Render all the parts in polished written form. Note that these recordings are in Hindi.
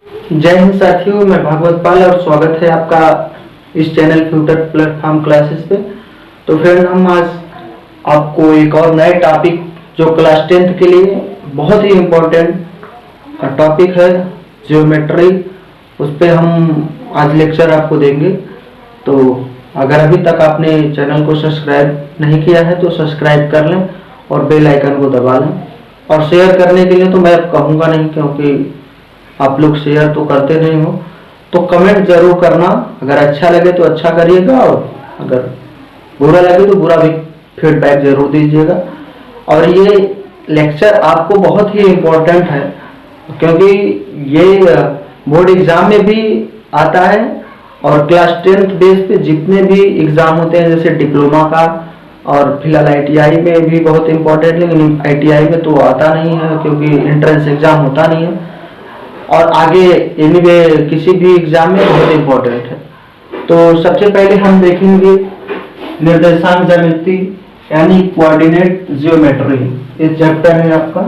जय हिंद साथियों, मैं भागवत पाल और स्वागत है आपका इस चैनल फ्यूचर प्लेटफॉर्म क्लासेस पे। तो फ्रेंड, हम आज आपको एक और नए टॉपिक जो क्लास 10th के लिए बहुत ही इम्पोर्टेंट टॉपिक है ज्योमेट्री, उस पर हम आज लेक्चर आपको देंगे। तो अगर अभी तक आपने चैनल को सब्सक्राइब नहीं किया है तो सब्सक्राइब कर लें और बेल आइकन को दबा लें। और शेयर करने के लिए तो मैं कहूँगा नहीं, क्योंकि आप लोग शेयर तो करते नहीं हो। तो कमेंट जरूर करना, अगर अच्छा लगे तो अच्छा करिएगा और अगर बुरा लगे तो बुरा भी फीडबैक जरूर दीजिएगा। और ये लेक्चर आपको बहुत ही इम्पोर्टेंट है, क्योंकि ये बोर्ड एग्जाम में भी आता है और क्लास 10th बेस पे जितने भी एग्जाम होते हैं, जैसे डिप्लोमा का और फिलहाल ITI में भी बहुत इम्पोर्टेंट, लेकिन ITI में तो आता नहीं है क्योंकि एंट्रेंस एग्जाम होता नहीं है। और आगे एनीवे किसी भी एग्जाम में बहुत इम्पोर्टेंट है। तो सबसे पहले हम देखेंगे निर्देशांक ज्यामिति यानी कोऑर्डिनेट ज्योमेट्री। ये चैप्टर है आपका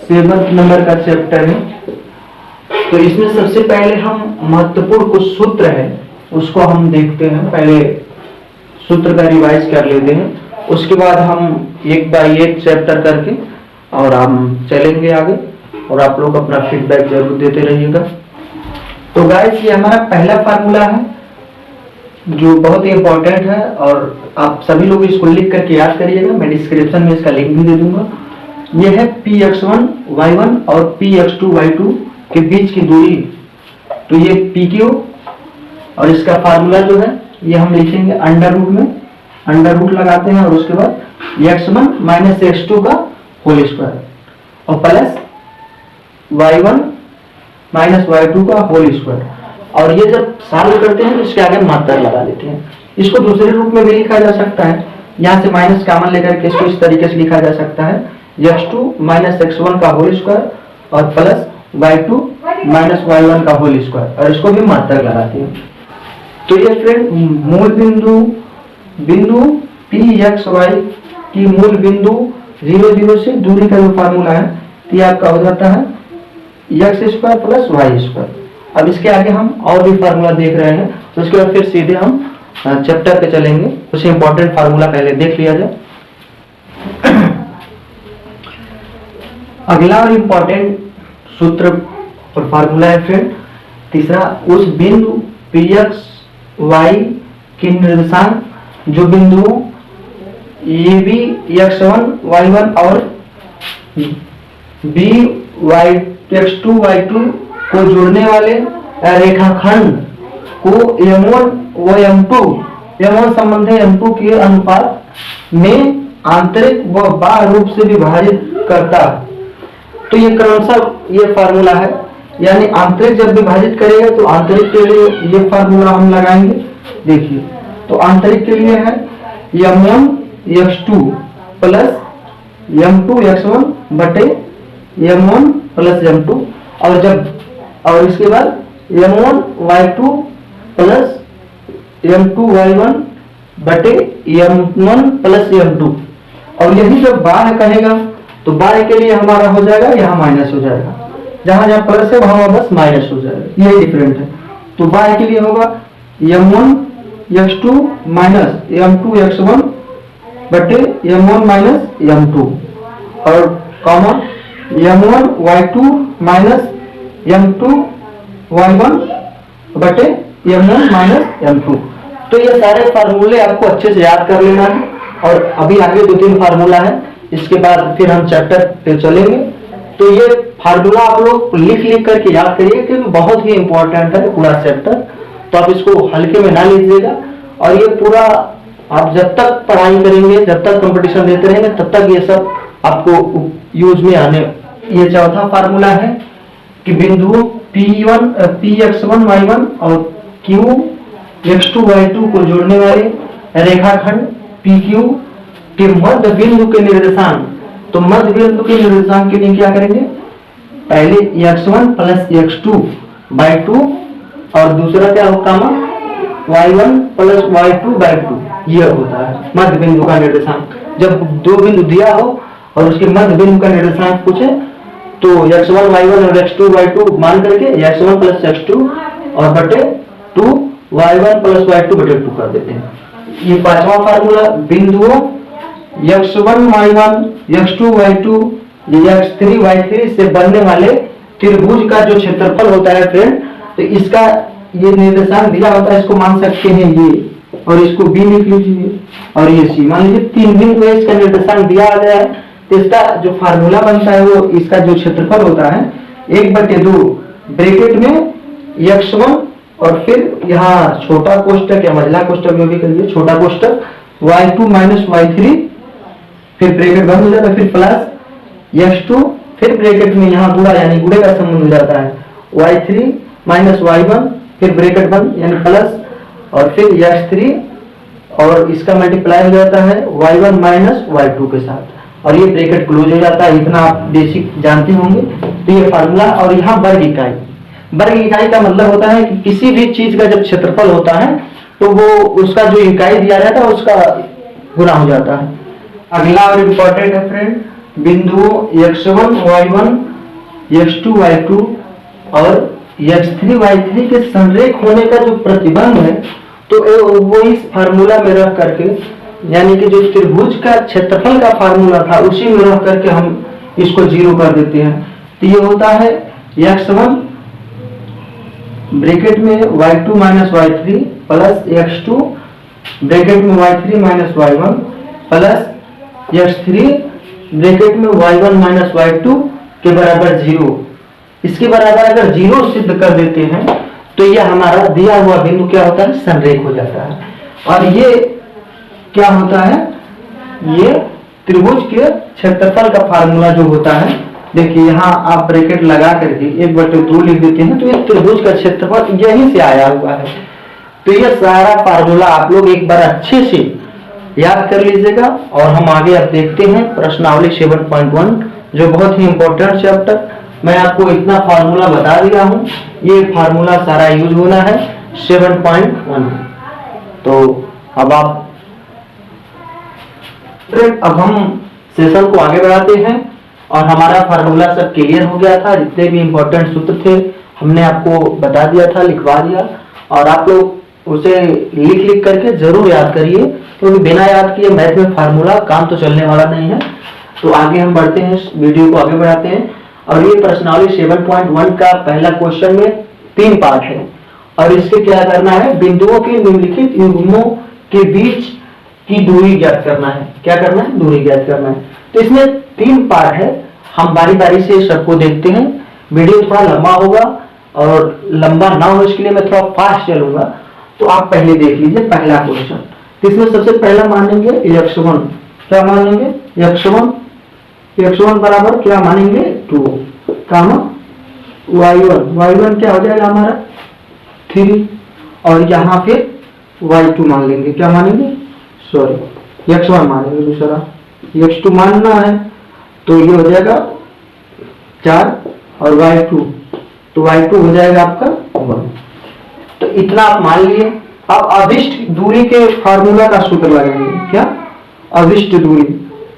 7th नंबर का चैप्टर है। तो इसमें सबसे पहले हम महत्वपूर्ण कुछ सूत्र है उसको हम देखते हैं। पहले सूत्र का रिवाइज कर लेते हैं, उसके बाद हम एक बाय एक चैप्टर करके और हम चलेंगे आगे और आप लोग अपना फीडबैक जरूर देते रहिएगा। तो गाइस, ये हमारा पहला फार्मूला है जो बहुत ही इंपॉर्टेंट है और आप सभी लोग इसको लिख करके याद करिएगा। मैं डिस्क्रिप्शन में इसका लिंक भी दे दूंगा। ये है px1 y1 और px2 y2 के बीच की दूरी। तो ये pq और इसका फार्मूला जो है ये हम लिखेंगे अंडर रूट में, अंडर रूट लगाते हैं और उसके बाद x1 माइनस x2 का होल स्क्वायर और प्लस y1 माइनस y2 का होल स्क्वायर। और ये जब सॉल्व करते हैं तो इसके आगे मात्रा लगा देते हैं। इसको दूसरे रूप में भी लिखा जा सकता है, यहाँ से माइनस कॉमन लेकर के इसको इस तरीके से लिखा जा सकता है x2 माइनस x1 का होल स्क्वायर और प्लस y2 माइनस y1 का होल स्क्वायर, और इसको भी मात्रा लगाते हैं। तो ये फ्रेंड मूल बिंदु pxy की मूल बिंदु 0 0 से दूरी का जो फार्मूला है तो ये आपका हो जाता है x square plus y square. अब इसके आगे हम और भी फार्मूला देख रहे हैं, तो उसके बाद फिर सीधे हम चैप्टर पे चलेंगे। कुछ इंपॉर्टेंट फार्मूला पहले देख लिया जाए। अगला और इंपॉर्टेंट सूत्र और फार्मूला है फ्रेंड तीसरा, उस बिंदु pxy के निर्देशांक जो बिंदुओं AB x1 y1 और B x2 y2 को जोड़ने वाले रेखाखंड को m1 व m1 संबंध m2 के अनुपात में आंतरिक व बाह्य रूप से विभाजित करता है। तो ये क्रमशः ये फार्मूला है, यानी आंतरिक जब विभाजित करेगा तो आंतरिक के लिए ये फार्मूला हम लगाएंगे। देखिए, तो आंतरिक के लिए है m1 x2 plus m2 x1 बटे m1 प्लस m2, और इसके बाद m1 y2 plus m2 y1 बटे m1 प्लस m2। और यही जब बाह्य कहेगा तो बाह्य के लिए हमारा हो जाएगा यहाँ माइनस हो जाएगा, जहां जहां प्लस है वहां बस माइनस हो जाएगा, ये डिफरेंट है। तो बाह्य के लिए होगा m1 x2 minus m2 x1 बटे m1 माइनस m2 और common m1 y2 minus m2 y1 बटे m1 माइनस m2। तो ये सारे फार्मूले आपको अच्छे से याद कर लेना है। और अभी आगे 2-3 फार्मूला है, इसके बाद फिर हम चैप्टर पे चलेंगे। तो ये फार्मूला आप लोग लिख करके याद करिए, क्योंकि बहुत ही इंपॉर्टेंट है पूरा चैप्टर। तो आप इसको हल्के में ना लीजिएगा, और ये पूरा आप जब तक पढ़ाई करेंगे, जब तक कंपटीशन देते रहेंगे, तब तक ये सब आपको यूज में आने। ये चौथा फार्मूला है कि बिंदुओं px1 y1 और qx2 y2 को जोड़ने वाले रेखाखंड pq के मध्य बिंदु के निर्देशांक। तो मध्य बिंदु के निर्देशांक के लिए क्या करेंगे, पहले x1 प्लस x2 बाई 2 और दूसरा क्या होता है y1 प्लस y2 बाई 2, यह होता है मध्य बिंदु का निर्देशांक। जब दो बिंदु दिया हो और उसके मध्य बिंदु का निर्देशांक पूछे तो x1 y1 और x2 y2 मान करके x1 प्लस x2 और बटे 2 y1 प्लस y2 बटे 2 कर देते हैं। ये पांचवा फार्मूला, बिंदुओं x1 y1 x2 y2 x3 y3 से बनने वाले त्रिभुज का जो क्षेत्रफल होता है फ्रेंड, तो इसका ये निर्देशांक दिया होता है, इसको मान सकते हैं ये, और इसको b लिख लीजिए और ये c। मान लीजिए तीन बिंदु है, इसका निर्देशांक दिया गया है, तो इसका जो फार्मूला बनता है वो इसका जो क्षेत्रफल होता है 1/2 ब्रैकेट में x1 और फिर यहाँ छोटा कोष्टक या मझला कोष्टक जो भी करिए, छोटा कोष्टक y2 माइनस y3 फिर ब्रैकेट बंद हो जाता है, फिर प्लस x2 फिर ब्रैकेट में यहाँ गुणा यानी गुणे का संबंध हो जाता है y3 माइनस y1 फिर ब्रैकेट बंद यानी प्लस और फिर x3 और इसका मल्टीप्लाई हो जाता है y1 माइनस y2 के साथ और ये ब्रैकेट क्लोज हो जाता है। इतना आप बेसिक जानते होंगे। तो ये फार्मूला, और यहाँ वर्ग इकाई, वर्ग इकाई का मतलब होता है कि किसी भी चीज का जब क्षेत्रफल होता है तो वो उसका जो इकाई दिया रहता है उसका गुना हो जाता है। अगला और इम्पोर्टेंट है फ्रेंड, बिंदुओं x1 y1 x2 y2 और x3 y3 के संरेख होने का जो प्रतिबंध है, तो वो इस फार्मूला में रख करके, यानी कि जो त्रिभुज का क्षेत्रफल का फार्मूला था उसी में रख करके हम इसको 0 कर देते हैं। तो ये होता है x1 ब्रैकेट में y2 minus y3 plus x2 bracket में y3 minus y1 plus x3 bracket में y1 माइनस y2 के बराबर 0। इसके बराबर अगर 0 सिद्ध कर देते हैं तो ये हमारा दिया हुआ बिंदु क्या होता है, संरेख हो जाता है। और ये क्या होता है, ये त्रिभुज के क्षेत्रफल का फार्मूला जो होता है, देखिए यहाँ आप ब्रैकेट लगा करके 1/2 लिख देते हैं, तो ये त्रिभुज का क्षेत्रफल यहीं से आया हुआ है। तो ये सारा फार्मूला आप लोग एक बार अच्छे से याद कर लीजिएगा। और हम आगे अब देखते हैं प्रश्नावली 7.1, जो बहुत ही इंपॉर्टेंट चैप्टर। मैं आपको इतना फार्मूला बता दिया हूँ, ये फार्मूला सारा यूज होना है 7.1। तो अब हम सेशन को आगे बढ़ाते हैं और हमारा फार्मूला सब क्लियर हो गया था। जितने भी इंपॉर्टेंट सूत्र थे हमने आपको बता दिया था, लिखवा दिया, और आप लोग उसे लिख करके जरूर याद करिए, क्योंकि बिना याद किए मैथ में फार्मूला काम तो चलने वाला नहीं है। तो आगे हम बढ़ते हैं, वीडियो को आगे बढ़ाते हैं। और ये प्रश्नावली 7.1 का पहला क्वेश्चन में 3 पार्ट है और इसके क्या करना है, बिंदुओं के निम्नलिखित युग्मों के बीच की दूरी ज्ञात करना है। क्या करना है, दूरी ज्ञात करना है। तो इसमें 3 पार्ट है, हम बारी बारी से सबको देखते हैं। वीडियो थोड़ा लंबा होगा और लंबा ना हो इसके लिए मैं थोड़ा फास्ट चलूंगा। तो आप पहले देख लीजिए पहला क्वेश्चन। तो इसमें सबसे पहला मानेंगे x1, क्या मानेंगे x1 बराबर क्या मानेंगे 2, कामा y1 क्या हो जाएगा हमारा 3, और यहाँ पे y2 मान लेंगे, क्या मानेंगे, सॉरी x1 मानेंगे, दूसरा x2 मानना है तो ये हो जाएगा 4 और y2, तो y2 हो जाएगा आपका 1। तो इतना आप मान लिए। अब अभिष्ट दूरी के फार्मूला का सूत्र लगाएंगे, क्या, अभिष्ट दूरी।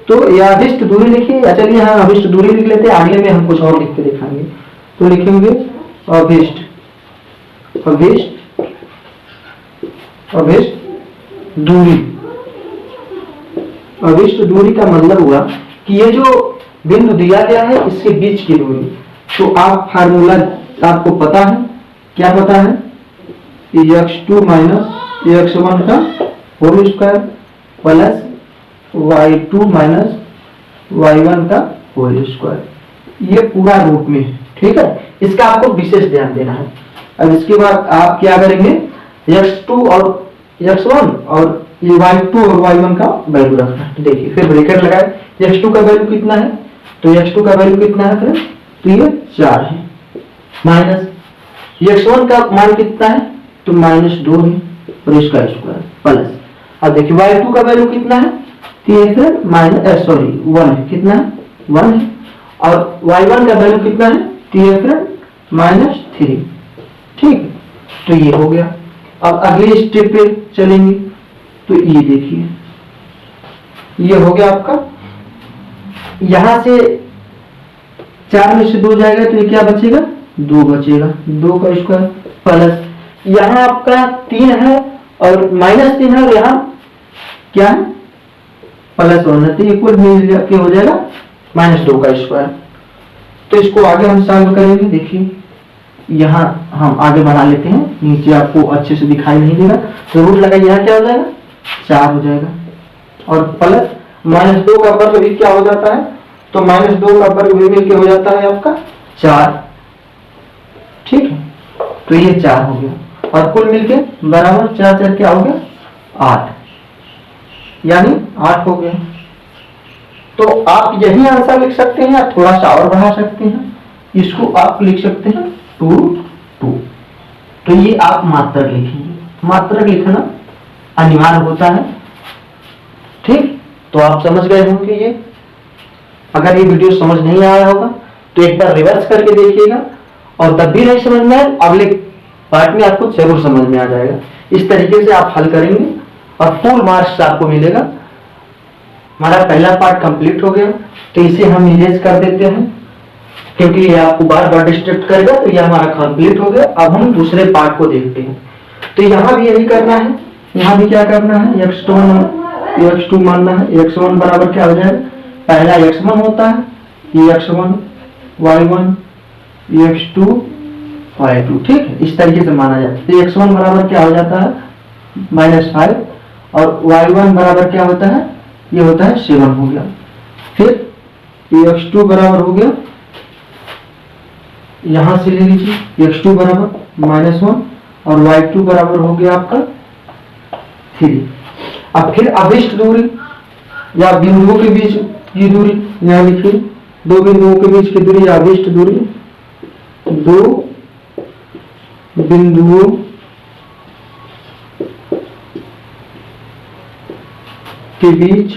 तो यह अभिष्ट दूरी लिखिए, या चलिए हम अभिष्ट दूरी लिख लेते हैं, आगे में हम कुछ और लिख के दिखाएंगे। तो लिखेंगे अभिष्ट दूरी। अभिष्ट दूरी का मतलब हुआ कि ये जो बिंदु दिया गया है इसके बीच की दूरी। तो आप फार्मूला आपको पता है, क्या पता है, x2 माइनस x1 का whole square plus y2 minus y1 का होल स्क्वायर, ये पूरा रूप में, ठीक है। इसका आपको विशेष ध्यान देना है। अब इसके बाद आप क्या करेंगे, x2 और x1 और ये y2 और y1 का वैल्यू रखना है। देखिए फिर ब्रैकेट लगाए, x2 का वैल्यू कितना है, तो x2 का वैल्यू कितना है फिर, तो ये 4 है, माइनस x1 का मान कितना है, तो -2 है और इसका स्क्वायर प्लस। अब देखिए y2 का वैल्यू कितना है, तो ये फिर सॉरी 1 है, कितना है 1 है, और y1 का वैल्यू कितना है, तो ये फिर -3, ठीक। तो ये हो गया। अब अगले स्टेप पे चलेंगे, तो ये देखिए ये हो गया आपका। यहां से 4 में से 2 जाएगा तो ये क्या बचेगा, 2 बचेगा, 2 का स्क्वायर प्लस यहाँ आपका 3 है और -3 है और यहाँ क्या है +1 है, तो इक्वल मिल के हो जाएगा -2 का स्क्वायर। तो इसको आगे हम सॉल्व करेंगे। देखिए यहाँ हम आगे बढ़ा लेते हैं, नीचे आपको अच्छे से दिखाई नहीं देगा, तो रूट लगाइए, यहाँ क्या हो जाएगा 4 हो जाएगा और प्लस -2 का वर्ग भी क्या हो जाता है, तो -2 का वर्ग भी मिलके हो जाता है आपका 4, ठीक है। तो ये 4 हो गया और कुल मिलके बराबर 4 4 क्या हो गया 8, यानी 8 हो गया। तो आप यही आंसर लिख सकते हैं या थोड़ा सा और बढ़ा सकते हैं, इसको आप लिख सकते हैं 2 2। तो ये आप मात्रक लिखेंगे, मात्रक लिखना अनिवार्य होता है, ठीक। तो आप समझ गए होंगे ये। अगर ये वीडियो समझ नहीं आया होगा तो एक बार रिवर्स करके देखिएगा और तब भी नहीं समझ में आए अगले पार्ट में आपको जरूर समझ में आ जाएगा। इस तरीके से आप हल करेंगे और फुल मार्क्स आपको मिलेगा। हमारा पहला पार्ट कंप्लीट हो गया, तो इसे हम इरेज कर देते हैं क्योंकि ये आपको बार बार डिस्टर्ब करेगा। तो ये हमारा कंप्लीट हो गया। अब हम दूसरे पार्ट को देखते हैं। तो यहाँ भी यही करना है, यहाँ भी क्या करना है, x2 मानना है। x1 बराबर क्या हो जाएगा, पहला x1 होता है, ये x1 y1 x2 y2, ठीक है, इस तरीके से माना जाता है। तो x1 बराबर क्या हो जाता है -5 और y1 बराबर क्या होता है, ये होता है 7 हो गया। फिर x2 बराबर हो गया, यहां से ले लीजिए x2 बराबर -1 और y2 बराबर हो गया आपका 3। अब फिर अभिष्ट दूरी या बिंदुओं के बीच की दूरी यहाँ लिखिए, दो बिंदुओं के बीच की दूरी या अभिष्ट दूरी, दो बिंदुओं के बीच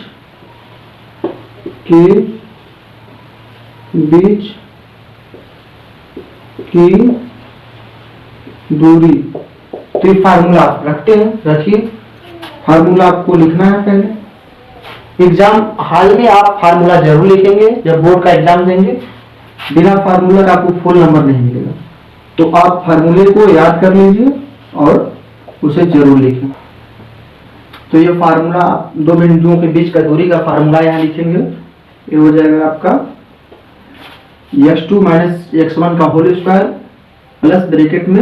की दूरी। तो ये फार्मूला आप रखते हैं, रखिए। फार्मूला आपको लिखना है पहले। एग्जाम हाल में आप फार्मूला जरूर लिखेंगे, जब बोर्ड का एग्जाम देंगे बिना फार्मूला का आपको फुल नंबर नहीं मिलेगा। तो आप फार्मूले को याद कर लीजिए और उसे जरूर लिखें। तो ये फार्मूला दो बिंदुओं के बीच का दूरी का फार्मूला यहाँ लिखेंगे। ये हो जाएगा आपका x2 माइनस x1 का होल स्क्वायर प्लस ब्रैकेट में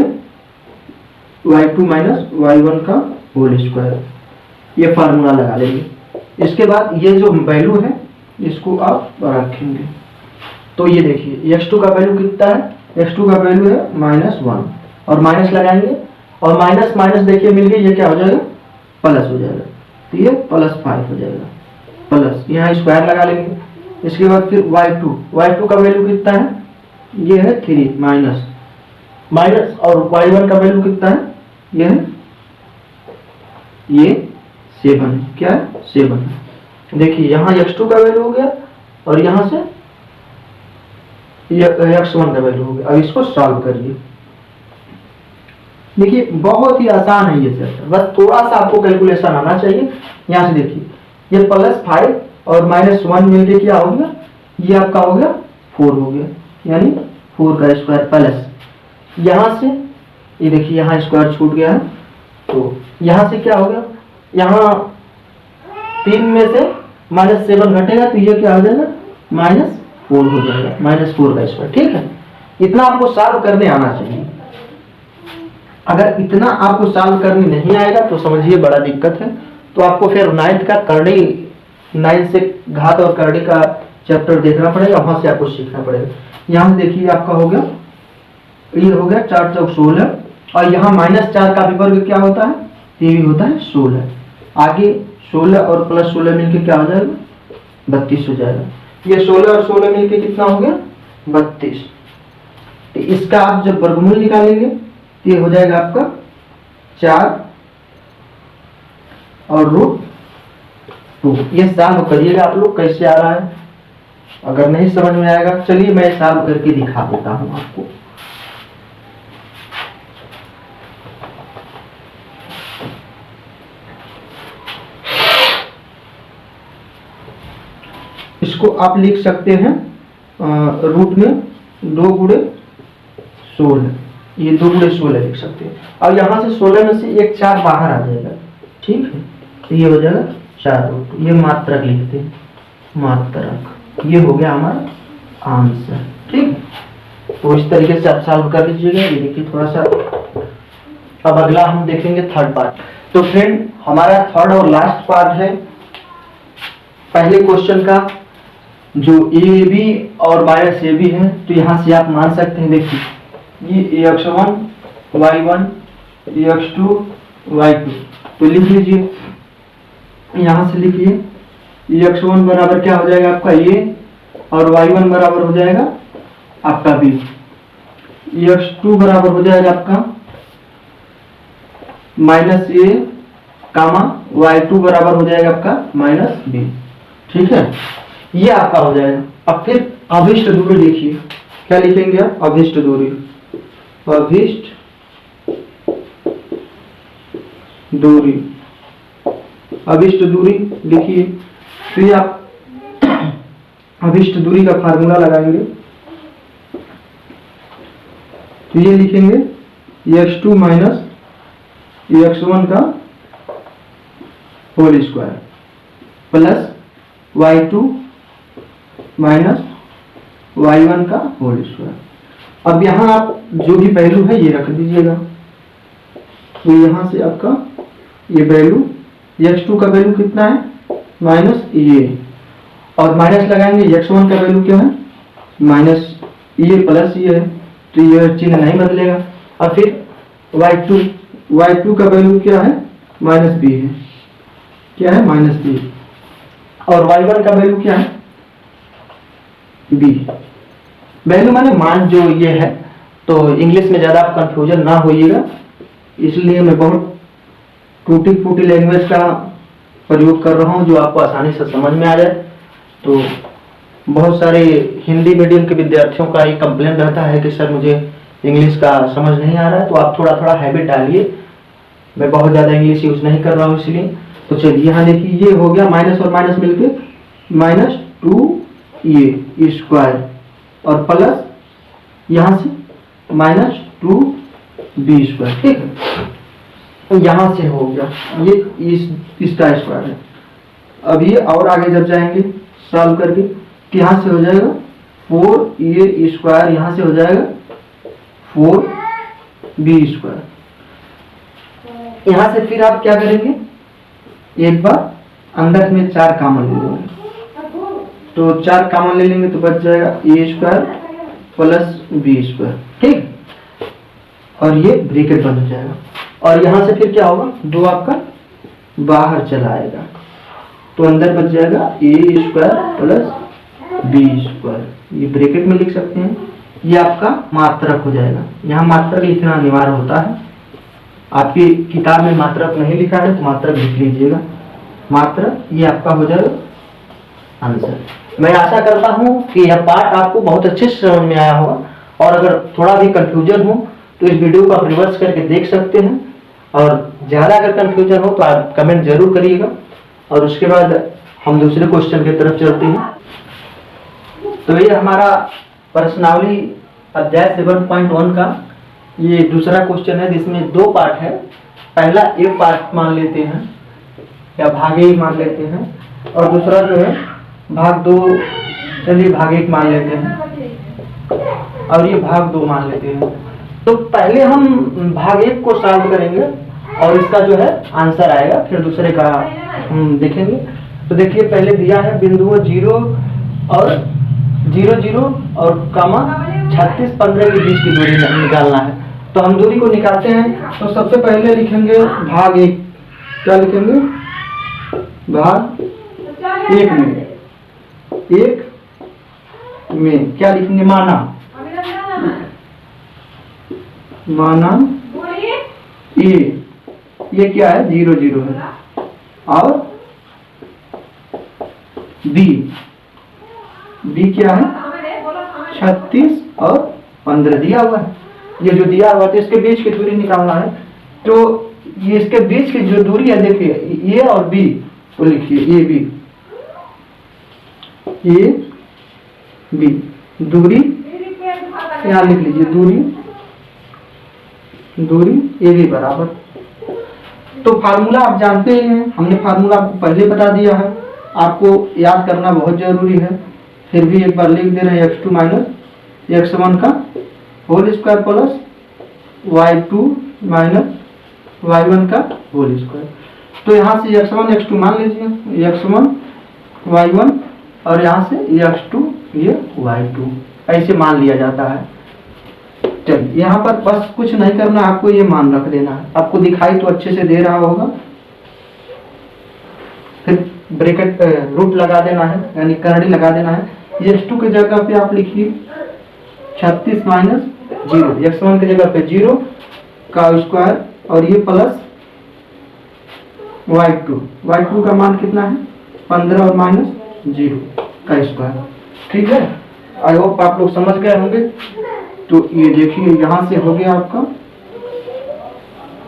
y2 माइनस y1 का होल स्क्वायर। ये फार्मूला लगा लेंगे। इसके बाद ये जो वैल्यू है इसको आप रखेंगे। तो ये देखिए x2 का वैल्यू कितना है, x2 का वैल्यू है -1 और माइनस लगाएंगे और माइनस माइनस देखिए मिल गई, ये क्या हो जाएगा प्लस हो जाएगा। तो ये +5 हो जाएगा, प्लस यहाँ स्क्वायर लगा लेंगे। इसके बाद फिर y2 का वैल्यू कितना है, ये है 3 माइनस और y1 का वैल्यू कितना है, ये 7 है। क्या है 7 है। देखिए यहाँ x2 का वैल्यू हो गया और यहाँ से x1 का वैल्यू हो गया। अब इसको सॉल्व करिए। देखिए बहुत ही आसान है ये चैप्टर, बस थोड़ा सा आपको कैलकुलेशन आना चाहिए। यहाँ से देखिए ये +5 और -1 मिलके क्या हो गया, ये आपका हो गया 4 हो गया, यानी 4 का स्क्वायर प्लस यहाँ से ये देखिए यहाँ स्क्वायर छूट गया है। तो यहाँ से क्या हो गया, यहाँ 3 में से -7 घटेगा तो ये क्या हो जाएगा -4 हो जाएगा, -4 का स्क्वायर। ठीक है, इतना आपको सॉल्व करने आना चाहिए। अगर इतना आपको सॉल्व करने नहीं आएगा तो समझिए बड़ा दिक्कत है। तो आपको फिर 9th का करड़ी 9 से घात और करड़ी का चैप्टर देखना पड़ेगा, वहां से आपको सीखना पड़ेगा। यहाँ से देखिए आपका हो गया, ये हो गया 4 चौक 16 और यहाँ -4 का भी वर्ग क्या होता है, ये भी होता है 16। आगे 16 और +16 मिलके क्या हो जाएगा 32 हो जाएगा। ये 16 और 16 मिलके कितना हो गया 32। तो इसका आप जब वर्गमूल निकालेंगे तो ये हो जाएगा आपका 4 और √2। ये सॉल्व करिएगा आप लोग, कैसे आ रहा है। अगर नहीं समझ में आएगा चलिए मैं सॉल्व करके दिखा देता हूं आपको। इसको आप लिख सकते हैं रूट में 2 गुणे 16, ये 2 गुणे 16 लिख सकते हैं। अब यहाँ से 16 में से एक 4 बाहर आ जाएगा, ठीक है, तो ये हो जाएगा 4 रूट। ये मात्रक लिखते हैं, मात्रक, ये हो गया हमारा आंसर, ठीक। तो इस तरीके से आप सॉल्व कर लीजिएगा। ये देखिए थोड़ा सा। अब अगला हम देखेंगे थर्ड पार्ट। तो फ्रेंड हमारा थर्ड और लास्ट पार्ट है पहले क्वेश्चन का, जो ए बी और माइनस ए बी है। तो यहाँ से आप मान सकते हैं, देखिए ये x1 y1 x2 y2, तो लिख लीजिए, यहाँ से लिखिए x1 बराबर क्या हो जाएगा आपका a, और y1 बराबर हो जाएगा आपका b, x2 बराबर हो जाएगा आपका माइनस ए कामा y2 बराबर हो जाएगा आपका माइनस b, ठीक है, ये आपका हो जाएगा। अब फिर अभिष्ट दूरी देखिए, क्या लिखेंगे आप, अभिष्ट दूरी, अभिष्ट दूरी, अभिष्ट दूरी लिखिए। फिर आप अभिष्ट दूरी का फार्मूला लगाएंगे, तो ये लिखेंगे x2 माइनस x1 का whole square plus y2 minus y1 का होल स्क्वायर। अब यहाँ आप जो भी वैल्यू है ये रख दीजिएगा। तो यहाँ से आपका ये वैल्यू x2 का वैल्यू कितना है माइनस ये, और माइनस लगाएंगे x1 का वैल्यू क्या है माइनस ये प्लस ये है, तो ये चिन्ह नहीं बदलेगा। और फिर y2 का वैल्यू क्या है माइनस b है, क्या है माइनस b, और y1 का वैल्यू क्या है b। वैल्यू माने मान जो ये है, तो इंग्लिश में ज़्यादा आप कंफ्यूजन ना होइएगा, इसलिए मैं बहुत टूटी फूटी लैंग्वेज का प्रयोग कर रहा हूँ जो आपको आसानी से समझ में आ जाए। तो बहुत सारे हिंदी मीडियम के विद्यार्थियों का ये कंप्लेन रहता है कि सर मुझे इंग्लिश का समझ नहीं आ रहा है, तो आप थोड़ा थोड़ा हैबिट डालिए। मैं बहुत ज़्यादा इंग्लिश यूज़ नहीं कर रहा हूँ इसलिए। तो चलिए यहाँ देखिए ये हो गया माइनस और माइनस मिलके माइनस 2a स्क्वायर, और प्लस यहाँ से माइनस 2b स्क्वायर, ठीक है, यहाँ से हो गया ये इसका स्क्वायर है। अब ये और आगे जब जाएंगे सॉल्व करके, तो यहाँ से हो जाएगा 4a स्क्वायर, यहाँ से हो जाएगा 4b स्क्वायर। यहाँ से फिर आप क्या करेंगे, एक बार अंदर में 4 कॉमन ले लेंगे, तो 4 कॉमन ले लेंगे तो बच जाएगा a square plus b square, ठीक, और ये ब्रैकेट बन जाएगा। और यहाँ से फिर क्या होगा, 2 आपका बाहर चला आएगा, तो अंदर बच जाएगा a square plus b square, ये ब्रैकेट में लिख सकते हैं। ये आपका मात्रक हो जाएगा। यहाँ मात्रक लिखना अनिवार्य होता है, आपकी किताब में मात्रक नहीं लिखा है तो मात्रक लिख लीजिएगा, मात्रक, ये आपका हो जाएगा आंसर। मैं आशा करता हूँ कि यह पार्ट आपको बहुत अच्छे से समझ में आया होगा, और अगर थोड़ा भी कंफ्यूजन हो तो इस वीडियो को आप रिवर्स करके देख सकते हैं, और ज़्यादा अगर कंफ्यूजन हो तो आप कमेंट जरूर करिएगा, और उसके बाद हम दूसरे क्वेश्चन की तरफ चलते हैं। तो ये हमारा प्रश्नावली अध्याय 7.1 का ये दूसरा क्वेश्चन है, जिसमें 2 पार्ट है। पहला ए पार्ट मान लेते हैं या भाग ए मान लेते हैं, और दूसरा जो है भाग 2, चलिए भाग 1 मान लेते हैं, और ये भाग 2 मान लेते हैं। तो पहले हम भाग 1 को सॉल्व करेंगे और इसका जो है आंसर आएगा, फिर दूसरे का हम देखेंगे। तो देखिए पहले दिया है बिंदुओं 0 और 0 0 और कामा 36 15 के बीच की दूरी निकालना है। तो हम दूरी को निकालते हैं। तो सबसे पहले लिखेंगे भाग 1, क्या लिखेंगे भाग 1 में क्या लिखेंगे, माना ए, ये क्या है 0 0 है, और बी क्या है 36 और 15 दिया हुआ है। ये जो दिया हुआ है इसके बीच की दूरी निकालना है। तो ये इसके बीच की जो दूरी है देखिए ए और बी को लिखिए, ए बी दूरी, यहाँ लिख लीजिए दूरी ए बी बराबर। तो फार्मूला आप जानते ही हैं, हमने फार्मूला आपको पहले बता दिया है, आपको याद करना बहुत जरूरी है, फिर भी एक बार लिख दे रहे हैं x2 माइनस x1 का whole square plus y2 minus y1 का होल स्क्वायर। तो यहाँ से x1 x2 मान लीजिए, x1 y1 और यहाँ से x2 ये y2 ऐसे मान लिया जाता है। चलिए यहाँ पर बस कुछ नहीं करना, आपको ये मान रख देना है। आपको दिखाई तो अच्छे से दे रहा होगा, फिर ब्रैकेट रूट लगा देना है, यानी करड़ी लगा देना है। x2 की जगह पे आप लिखिए 36 माइनस 0, x1 की जगह पे 0 का स्क्वायर और ये प्लस y2 का मान कितना है 15 और माइनस 0 का स्क्वायर। ठीक है, आई होप आप लोग समझ गए होंगे। तो ये देखिए यहाँ से हो गया आपका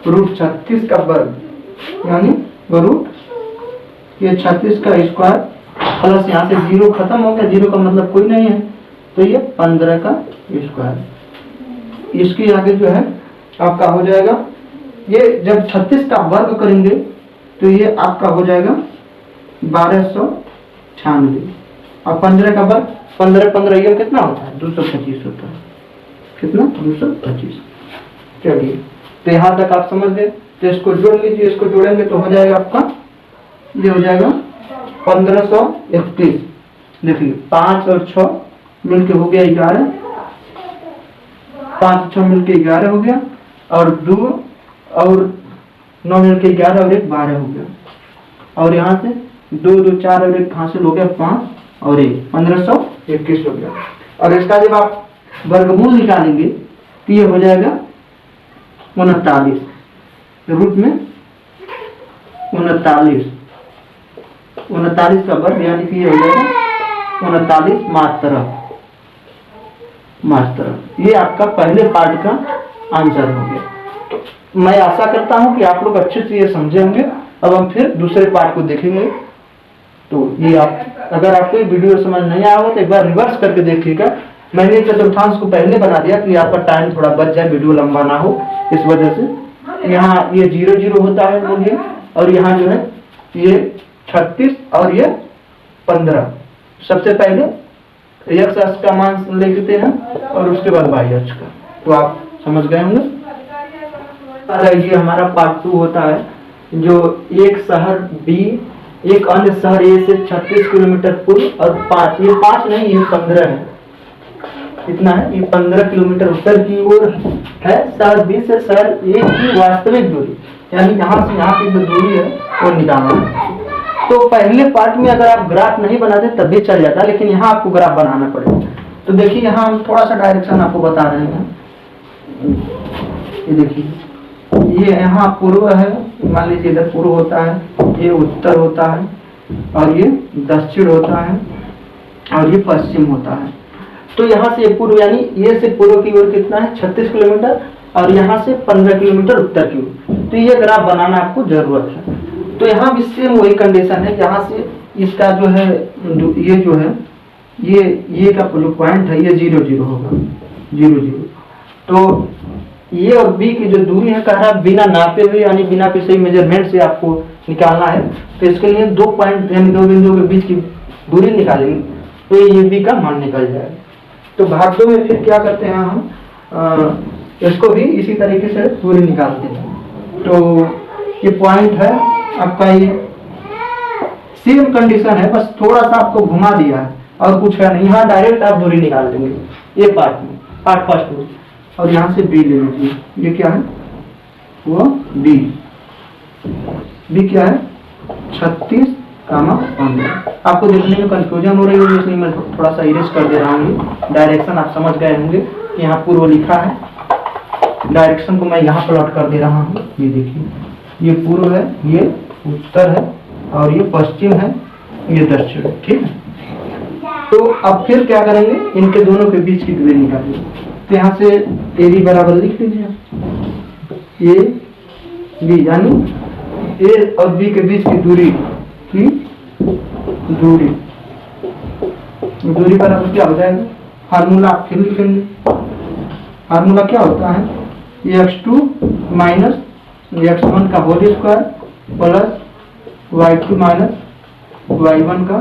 रूट 36 का वर्ग, यानी रूट ये 36 का स्क्वायर प्लस यहाँ से 0 खत्म हो गया, 0 का मतलब कोई नहीं है, तो ये 15 का स्क्वायर। इसके आगे जो है आपका हो जाएगा, ये जब 36 का वर्ग करेंगे तो ये आपका हो जाएगा 1296 और 15 का वर्ग 15 ये कितना होता है 225 होता है, कितना 225। चलिए तो यहाँ तक आप समझ गए, तो इसको जोड़ लीजिए, इसको जोड़ेंगे तो हो जाएगा आपका, ये हो जाएगा 1531। देखिए 5 और 6 मिलके हो गया 11, 5 6 मिलके 11 हो गया, और 2 और 9 मिलके 11 और 1 12 हो गया, और यहाँ से 2 2 4 और 1 हासिल हो गया 5 और 1 1521 हो गया। और इसका जब आप वर्गमूल निकालेंगे तो ये हो जाएगा 39, रूट में 39 का वर्ग, यानी कि ये हो जाएगा 39 मात्रा। ये आपका पहले पार्ट का आंसर हो गया। मैं आशा करता हूं कि आप लोग अच्छे से ये समझे होंगे। अब हम फिर दूसरे पार्ट को देखेंगे। तो ये आप, अगर आपको ये वीडियो समझ नहीं आया हो तो एक बार रिवर्स करके देखिएगा। मैंने चतुर्थांश को पहले बना दिया कि आपका टाइम थोड़ा बच जाए, वीडियो लंबा ना हो, इस वजह से। यहाँ ये 0 0 होता है बोलिए, और यहाँ जो है ये 36 और ये 15। सबसे पहले x अक्ष का मान लिखते हैं और उसके बाद y अक्ष का। तो आप समझ गए होंगे। ये हमारा पार्ट 2 होता है, जो एक शहर B एक अन्य शहर A से 36 किलोमीटर पूर्व और 5 नहीं, ये 15 है। कितना है ये 15 किलोमीटर उत्तर की ओर है शहर B से शहर A की वास्तविक दूरी, यानी यहाँ से यहाँ की जो दूरी है वो निकालना है। तो पहले पार्ट में अगर आप ग्राफ नहीं बनाते तब भी चल जाता, लेकिन यहाँ आपको ग्राफ बनाना पड़ेगा। तो देखिए यहाँ हम थोड़ा सा डायरेक्शन आपको बता रहे हैं। ये देखिए, ये यहाँ पूर्व है, मान लीजिए इधर पूर्व होता है, ये उत्तर होता है, और ये दक्षिण होता है, और ये पश्चिम होता है। तो यहाँ से पूर्व, यानी ये से पूर्व की ओर कितना है 36 किलोमीटर, और यहाँ से 15 किलोमीटर उत्तर की ओर। तो ये ग्राफ बनाना आपको जरूरत है। तो यहाँ भी सेम वही कंडीशन है, यहाँ से इसका जो है ये जो है ये का जो पॉइंट है ये 0 0 होगा, 0 0। तो ये और बी की जो दूरी है, कह रहा है बिना नापे हुए, यानी बिना किसी मेजरमेंट से आपको निकालना है। तो इसके लिए 2 पॉइंट यानी 2 बिंदुओं के बीच की दूरी निकालेंगे, तो ये बी का मान निकल जाएगा। तो भाग 2 में फिर क्या करते हैं हम, इसको भी इसी तरीके से दूरी निकालते हैं। तो ये पॉइंट है आपका, ये सेम कंडीशन है, बस थोड़ा सा आपको घुमा दिया है और कुछ है नहीं। यहाँ डायरेक्ट आप दूरी निकाल देंगे ये पार्ट में, पार्ट फर्स्ट में। और यहाँ से बी ले लीजिए, ये क्या है वो बी क्या है 36, 15। आपको देखने में कंफ्यूजन हो रही होगी, इसलिए मैं थोड़ा सा इरेज कर दे रहा हूँ। डायरेक्शन आप समझ गए होंगे, यहाँ पूर्व लिखा है, डायरेक्शन को मैं यहाँ प्लॉट कर दे रहा हूँ। ये देखिए, ये पूर्व है, ये उत्तर है, और ये पश्चिम है, ये दक्षिण है। ठीक है, तो अब फिर क्या करेंगे, इनके दोनों के बीच की दूरी निकालेंगे। तो यहाँ से ए बी बराबर लिख लीजिए, ए बी यानी ए और बी के बीच की दूरी बराबर क्या हो जाएगा फार्मूला आप फिर लिखेंगे। फार्मूला क्या होता है, x2 माइनस x1 का whole square plus y2 minus y1 का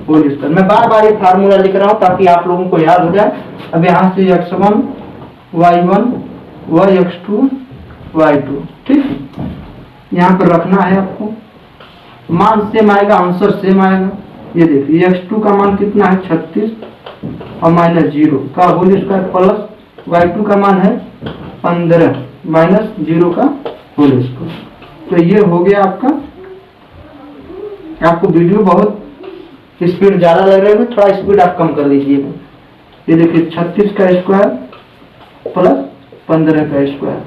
होल स्क्वायर। मैं बार बार ये फार्मूला लिख रहा हूँ ताकि आप लोगों को याद हो जाए। अब यहाँ से x1 y1 व x2 y2, ठीक, यहाँ पर रखना है आपको। मान सेम आएगा, आंसर सेम आएगा। ये देखिए x2 का मान कितना है 36 और माइनस 0 का होल स्क्वायर प्लस y2 का मान है 15 माइनस 0 का होल स्क्वायर। तो ये हो गया आपका। आपको वीडियो बहुत स्पीड ज्यादा लग रहा है, थोड़ा स्पीड आप कम कर लीजिएगा। ये देखिए 36 का स्क्वायर प्लस 15 का स्क्वायर।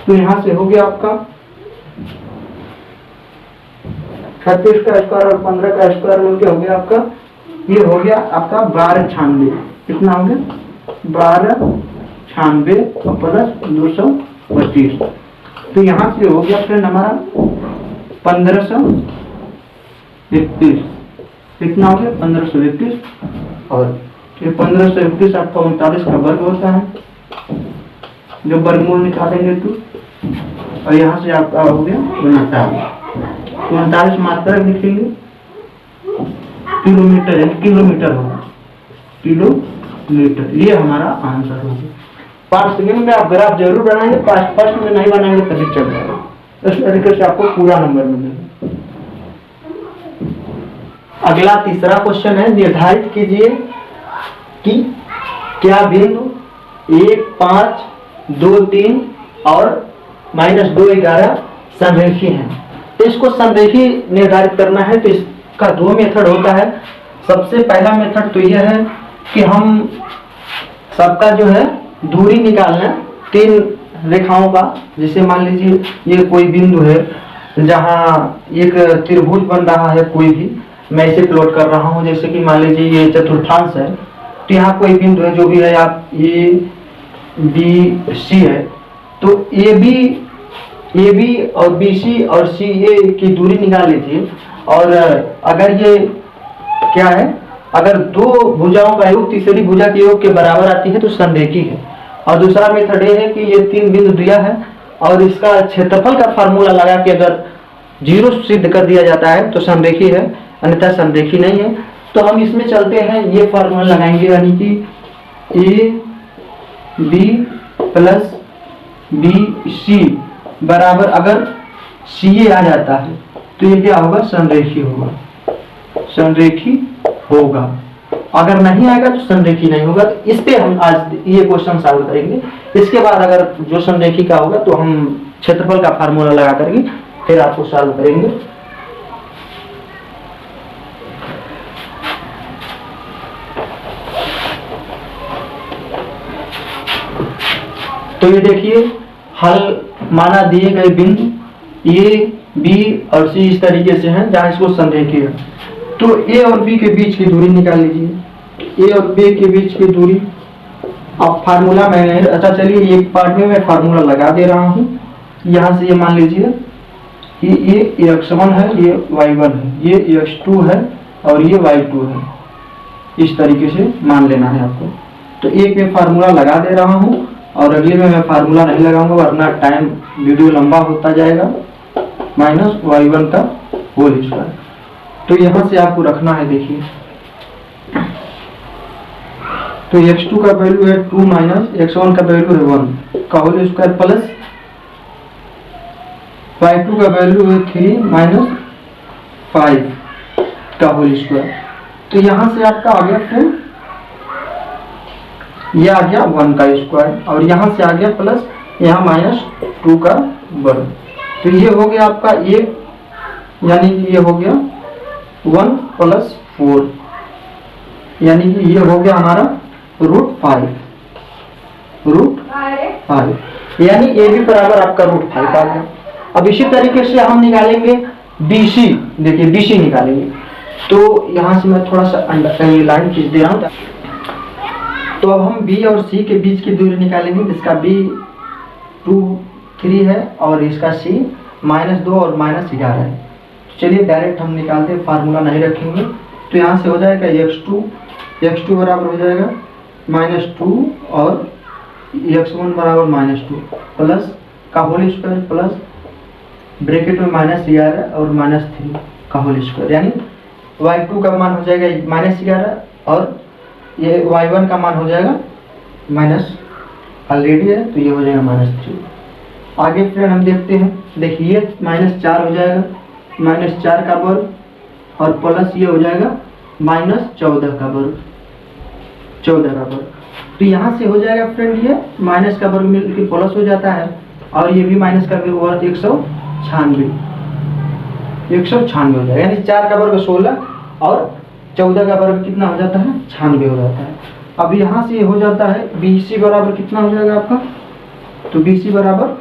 तो यहां से हो गया आपका 36 का स्क्वायर और 15 का स्क्वायर मिलकर हो गया आपका, ये हो गया आपका 1296। कितना हो गया 1296 और प्लस 225। तो यहाँ से हो गया फ्रेंड हमारा 1531। कितना हो गया 1531, और ये 1531 आपका 39 का वर्ग होता है जब वर्गमूल निकालेंगे तो। और यहाँ से आपका हो गया 39 मात्रा लिखेंगे, किलोमीटर है, किलोमीटर होगा, किलोमीटर। ये हमारा आंसर होगा। 5 सेकंड में आप ग्राफ जरूर बनाएंगे, फर्स्ट में नहीं बनाएंगे तभी चल जाएगा। इस तरीके से आपको पूरा नंबर मिलेगा। अगला तीसरा क्वेश्चन है, निर्धारित कीजिए कि क्या बिंदु 1, 5, 2, 3 और -2, 11 संरेखी हैं। तो इसको संरेखी निर्धारित करना है तो इसका 2 मेथड होता है। सबसे पहला मेथड तो यह है कि हम सबका जो है दूरी निकालना 3 रेखाओं का। जैसे मान लीजिए ये कोई बिंदु है जहाँ एक त्रिभुज बन रहा है, कोई भी मैं इसे प्लॉट कर रहा हूँ। जैसे कि मान लीजिए ये चतुर्थांश है, तो यहाँ कोई बिंदु है, जो भी है, आप ए बी सी है, तो ए बी और बी सी और सी ए की दूरी निकाल लीजिए। और अगर ये क्या है, अगर 2 भुजाओं का योग तीसरी भुजा के योग के बराबर आती है तो संरेखी है। और दूसरा मेथड ये है कि ये 3 बिंदु दिया है और इसका क्षेत्रफल का फार्मूला लगा के अगर 0 सिद्ध कर दिया जाता है तो संरेखी है, अन्यथा संरेखी नहीं है। तो हम इसमें चलते हैं, ये फार्मूला लगाएंगे, यानी कि A B plus B C बराबर, अगर सी ए आ जाता है तो ये क्या होगा, संरेखी होगा, संरेखी होगा। अगर नहीं आएगा तो संरेखी नहीं होगा। तो इस पे हम आज ये क्वेश्चन सॉल्व करेंगे। इसके बाद अगर जो संरेखी का होगा तो हम क्षेत्रफल का फार्मूला लगा करके फिर आपको सॉल्व करेंगे। तो ये देखिए, हल माना दिए गए बिंदु ए बी और सी इस तरीके से हैं जहां इसको संरेखी है। तो ए और बी के बीच की दूरी निकाल लीजिए। ए और बी के बीच की दूरी, अब फार्मूला मैंने, अच्छा चलिए एक पार्ट में मैं फार्मूला लगा दे रहा हूँ। यहाँ से ये मान लीजिए कि ये x1 है, ये y1 है, ये x2 है और ये y2 है। इस तरीके से मान लेना है आपको। तो एक में फार्मूला लगा दे रहा हूँ और अगले में मैं फार्मूला नहीं लगाऊंगा वरना टाइम वीडियो लंबा होता जाएगा। -y1 का होल स्क्वायर। तो यहाँ से आपको रखना है, देखिए, तो x2 का वैल्यू है 2 माइनस x1 का वैल्यू है 1 का होल स्क्वायर प्लस y2 का वैल्यू है 3 माइनस 5 का होल स्क्वायर। तो यहाँ से आपका आ गया फिर ये आ गया 1 का स्क्वायर और यहाँ से आ गया प्लस यहाँ -2 का वर्ग। तो ये हो गया आपका 1, यानी कि ये हो गया 1 + 4, यानी कि ये हो गया हमारा √5, यानी ए बी बराबर आपका √5 आ गया। अब इसी तरीके से हम निकालेंगे BC। देखिए BC निकालेंगे, तो यहाँ से मैं थोड़ा सा लाइन खींच दे रहा हूँ। तो अब हम B और C के बीच की दूरी निकालेंगे, जिसका B 2, 3 है और इसका C -2 और -11 है। चलिए डायरेक्ट हम निकालते हैं, फार्मूला नहीं रखेंगे। तो यहाँ से हो जाएगा x2 x2 बराबर हो जाएगा -2 और x1 बराबर -2 प्लस का होल स्क्वायर प्लस ब्रैकेट में -11 और -3 का होल स्क्वायर, यानी y2 का मान हो जाएगा -11 और ये y1 का मान हो जाएगा माइनस, ऑलरेडी है तो ये हो जाएगा -3। आगे फ्रेंड हम देखते हैं, देखिए -4 हो जाएगा, -4 का वर्ग और प्लस ये हो जाएगा -14 का वर्ग, 14 का वर्ग। तो यहाँ से हो जाएगा फ्रेंड ये माइनस का वर्ग मिलकर प्लस हो जाता है और ये भी माइनस का वर्ग 196 हो जाएगा, यानी 4 का वर्ग 16 और 14 का वर्ग कितना हो जाता है 96 हो जाता है। अब यहाँ से हो जाता है BC बराबर कितना हो जाएगा आपका, तो BC बराबर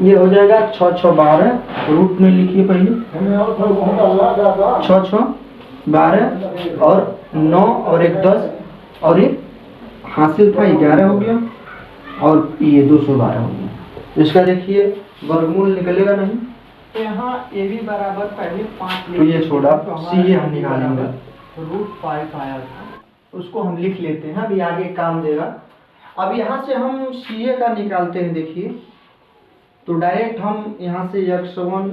ये हो जाएगा 6 6 12, रूट में लिखिए पहले 6 6 12 और 9 और 1 10 और एक हासिल था 11 हो गया और ये 212 हो गया। इसका देखिए वर्गमूल निकलेगा नहीं, तो यहाँ AB बराबर पहले 5, तो ये छोड़ा CA हम निकालेंगे, √5 आया था उसको हम लिख लेते हैं, अभी आगे काम देगा। अब यहाँ से हम CA का निकालते हैं, देखिए तो डायरेक्ट हम यहाँ से x1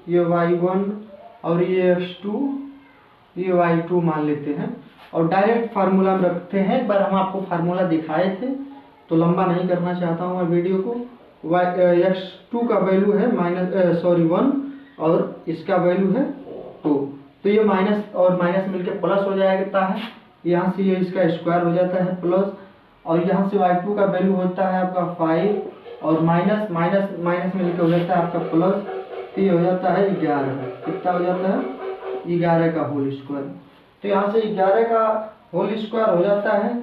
ये y1 और ये x2 ये y2 मान लेते हैं और डायरेक्ट फार्मूला में रखते हैं। एक बार हम आपको फार्मूला दिखाए थे तो लंबा नहीं करना चाहता हूँ मैं वीडियो को। x2 का वैल्यू है 1 और इसका वैल्यू है 2, तो ये माइनस और माइनस मिलके प्लस हो जाता है, यहाँ से ये इसका स्क्वायर हो जाता है प्लस, और यहाँ से y2 का वैल्यू होता है आपका 5 और माइनस माइनस माइनस मिलके हो जाता है आपका प्लस, तो ये हो जाता है 11, कितना हो जाता है 11 का होल स्क्वायर। तो यहाँ से 11 का होल स्क्वायर हो जाता है,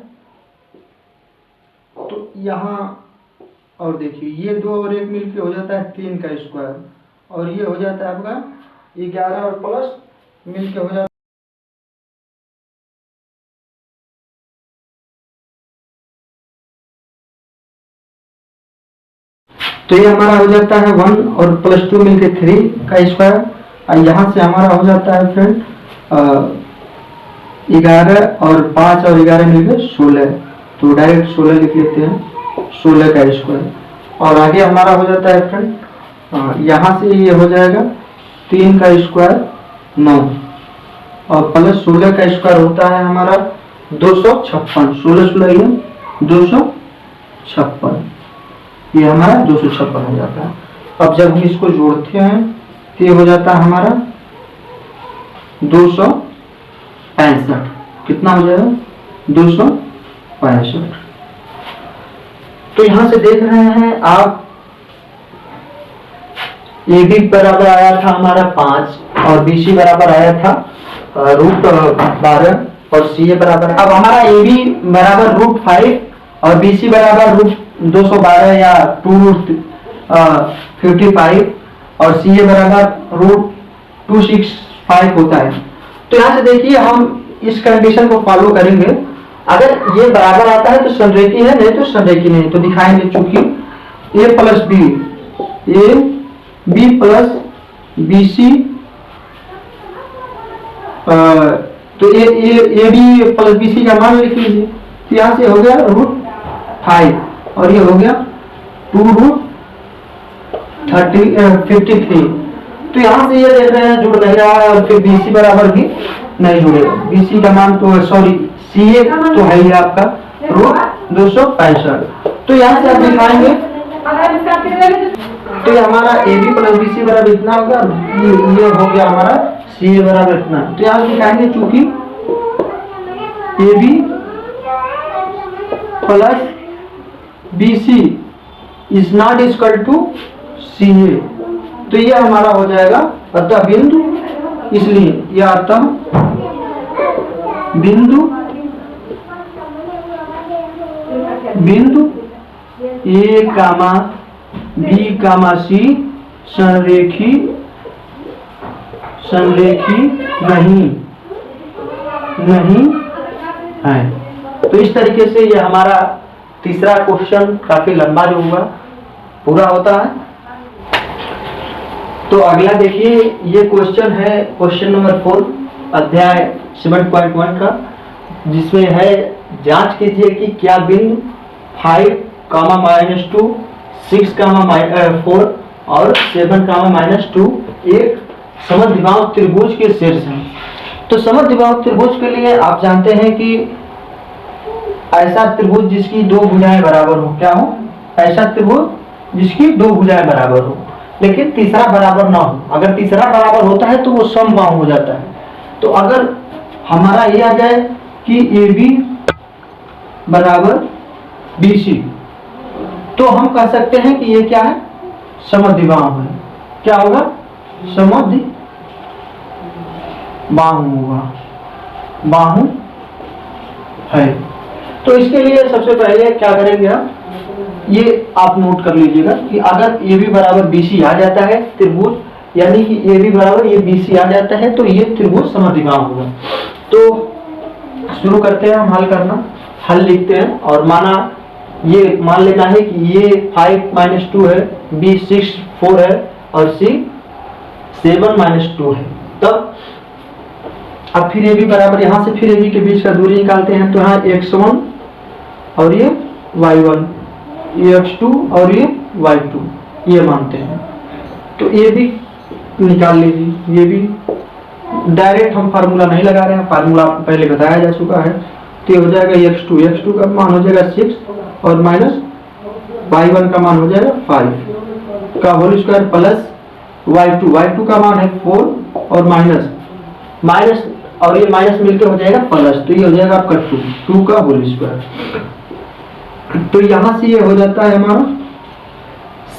तो यहाँ और देखिए ये 2 और 1 मिलके हो जाता है 3 का स्क्वायर और ये हो जाता है आपका 11 और प्लस मिलके हो जाता है। तो ये हमारा हो जाता है 1 और +2 मिलके 3 का स्क्वायर, और यहाँ से हमारा हो जाता है फ्रेंड 11 और 5 और 11 मिलके 16, तो डायरेक्ट 16 लिख लेते हैं, 16 का स्क्वायर। और आगे हमारा हो जाता है फ्रेंड यहाँ से ये हो जाएगा 3 का स्क्वायर 9 और प्लस 16 का स्क्वायर होता है हमारा 256, 16 16 256, ये हमारा 256 हो जाता है। अब जब हम इसको जोड़ते हैं तो ये हो जाता है हमारा 265, कितना हो जाएगा 265। तो यहाँ से देख रहे हैं आप AB बराबर आया था हमारा 5 और BC बराबर आया था √12 और CA बराबर, अब हमारा AB बराबर √5 और BC बराबर √212 या 2√55 और CA बराबर √265 होता है। तो यहाँ से देखिए हम इस कंडीशन को फॉलो करेंगे, अगर ये बराबर आता है तो संरेखी है, नहीं तो संरेखी नहीं, तो दिखाएंगे चूंकि A plus B, AB plus BC, तो AB प्लस BC का मान लिख लीजिए, तो यहाँ से हो गया √5 और ये हो गया 2√53। तो यहाँ से ये देख रहे हैं जुड़ नहीं रहा है और फिर BC बराबर भी नहीं जुड़ेगा, BC का मान तो सॉरी CA तो है ही आपका √265। तो यहाँ से आप दिखाएंगे तो ये हमारा AB प्लस BC बराबर इतना होगा, ये हो गया हमारा CA बराबर इतना। तो यहाँ से दिखाएंगे चूंकि AB plus BC is not equal to CA, तो ये हमारा हो जाएगा अतः बिंदु, इसलिए यह अतः बिंदु A comma B comma C संरेखी नहीं है। तो इस तरीके से ये हमारा तीसरा क्वेश्चन काफी लंबा जो हुआ पूरा होता है। तो अगला देखिए, ये क्वेश्चन है क्वेश्चन नंबर 4 अध्याय 7.1 का, जिसमें है जांच कीजिए कि क्या बिंदु 5, -2, 6, 4 और 7, -2 एक समद्विबाहु त्रिभुज के शीर्ष हैं। तो समद्विबाहु त्रिभुज के लिए आप जानते हैं कि ऐसा त्रिभुज जिसकी दो भुजाएं बराबर हो, क्या हो? ऐसा त्रिभुज जिसकी दो भुजाएं बराबर हो, लेकिन तीसरा बराबर ना हो। अगर तीसरा बराबर होता है तो वो समबाहु हो जाता है। तो अगर हमारा ये आ जाए कि AB बराबर BC, तो हम कह सकते हैं कि ये क्या है? समद्विबाहु है। क्या होगा? समद्विबाहु होगा, बाहु है। तो इसके लिए सबसे पहले क्या करेंगे हम, ये आप नोट कर लीजिएगा कि अगर AB बराबर BC आ जाता है त्रिभुज, यानी कि AB बराबर ये BC आ जाता है तो ये त्रिभुज समद्विबाहु होगा। तो शुरू करते हैं हम हल करना। हल लिखते हैं और ये मान लेना है कि ये 5 - 2 है, B 6 4 है और C 7 - 2 है। तब अब फिर AB बराबर, यहाँ से फिर AB के बीच का दूरी निकालते हैं। तो यहाँ x1 और ये y1, ये x2 और ये y2, ये मानते हैं। तो ये भी निकाल लीजिए। ये भी डायरेक्ट हम फार्मूला नहीं लगा रहे हैं, फार्मूला आपको पहले बताया जा चुका है। तो ये हो जाएगा x2 का मान हो जाएगा 6 और माइनस y1 का मान हो जाएगा 5 का होल स्क्वायर प्लस y2 का मान है 4 और माइनस और ये माइनस मिलकर हो जाएगा प्लस, तो ये हो जाएगा आपका 2 का होल स्क्वायर। तो यहाँ से ये हो जाता है हमारा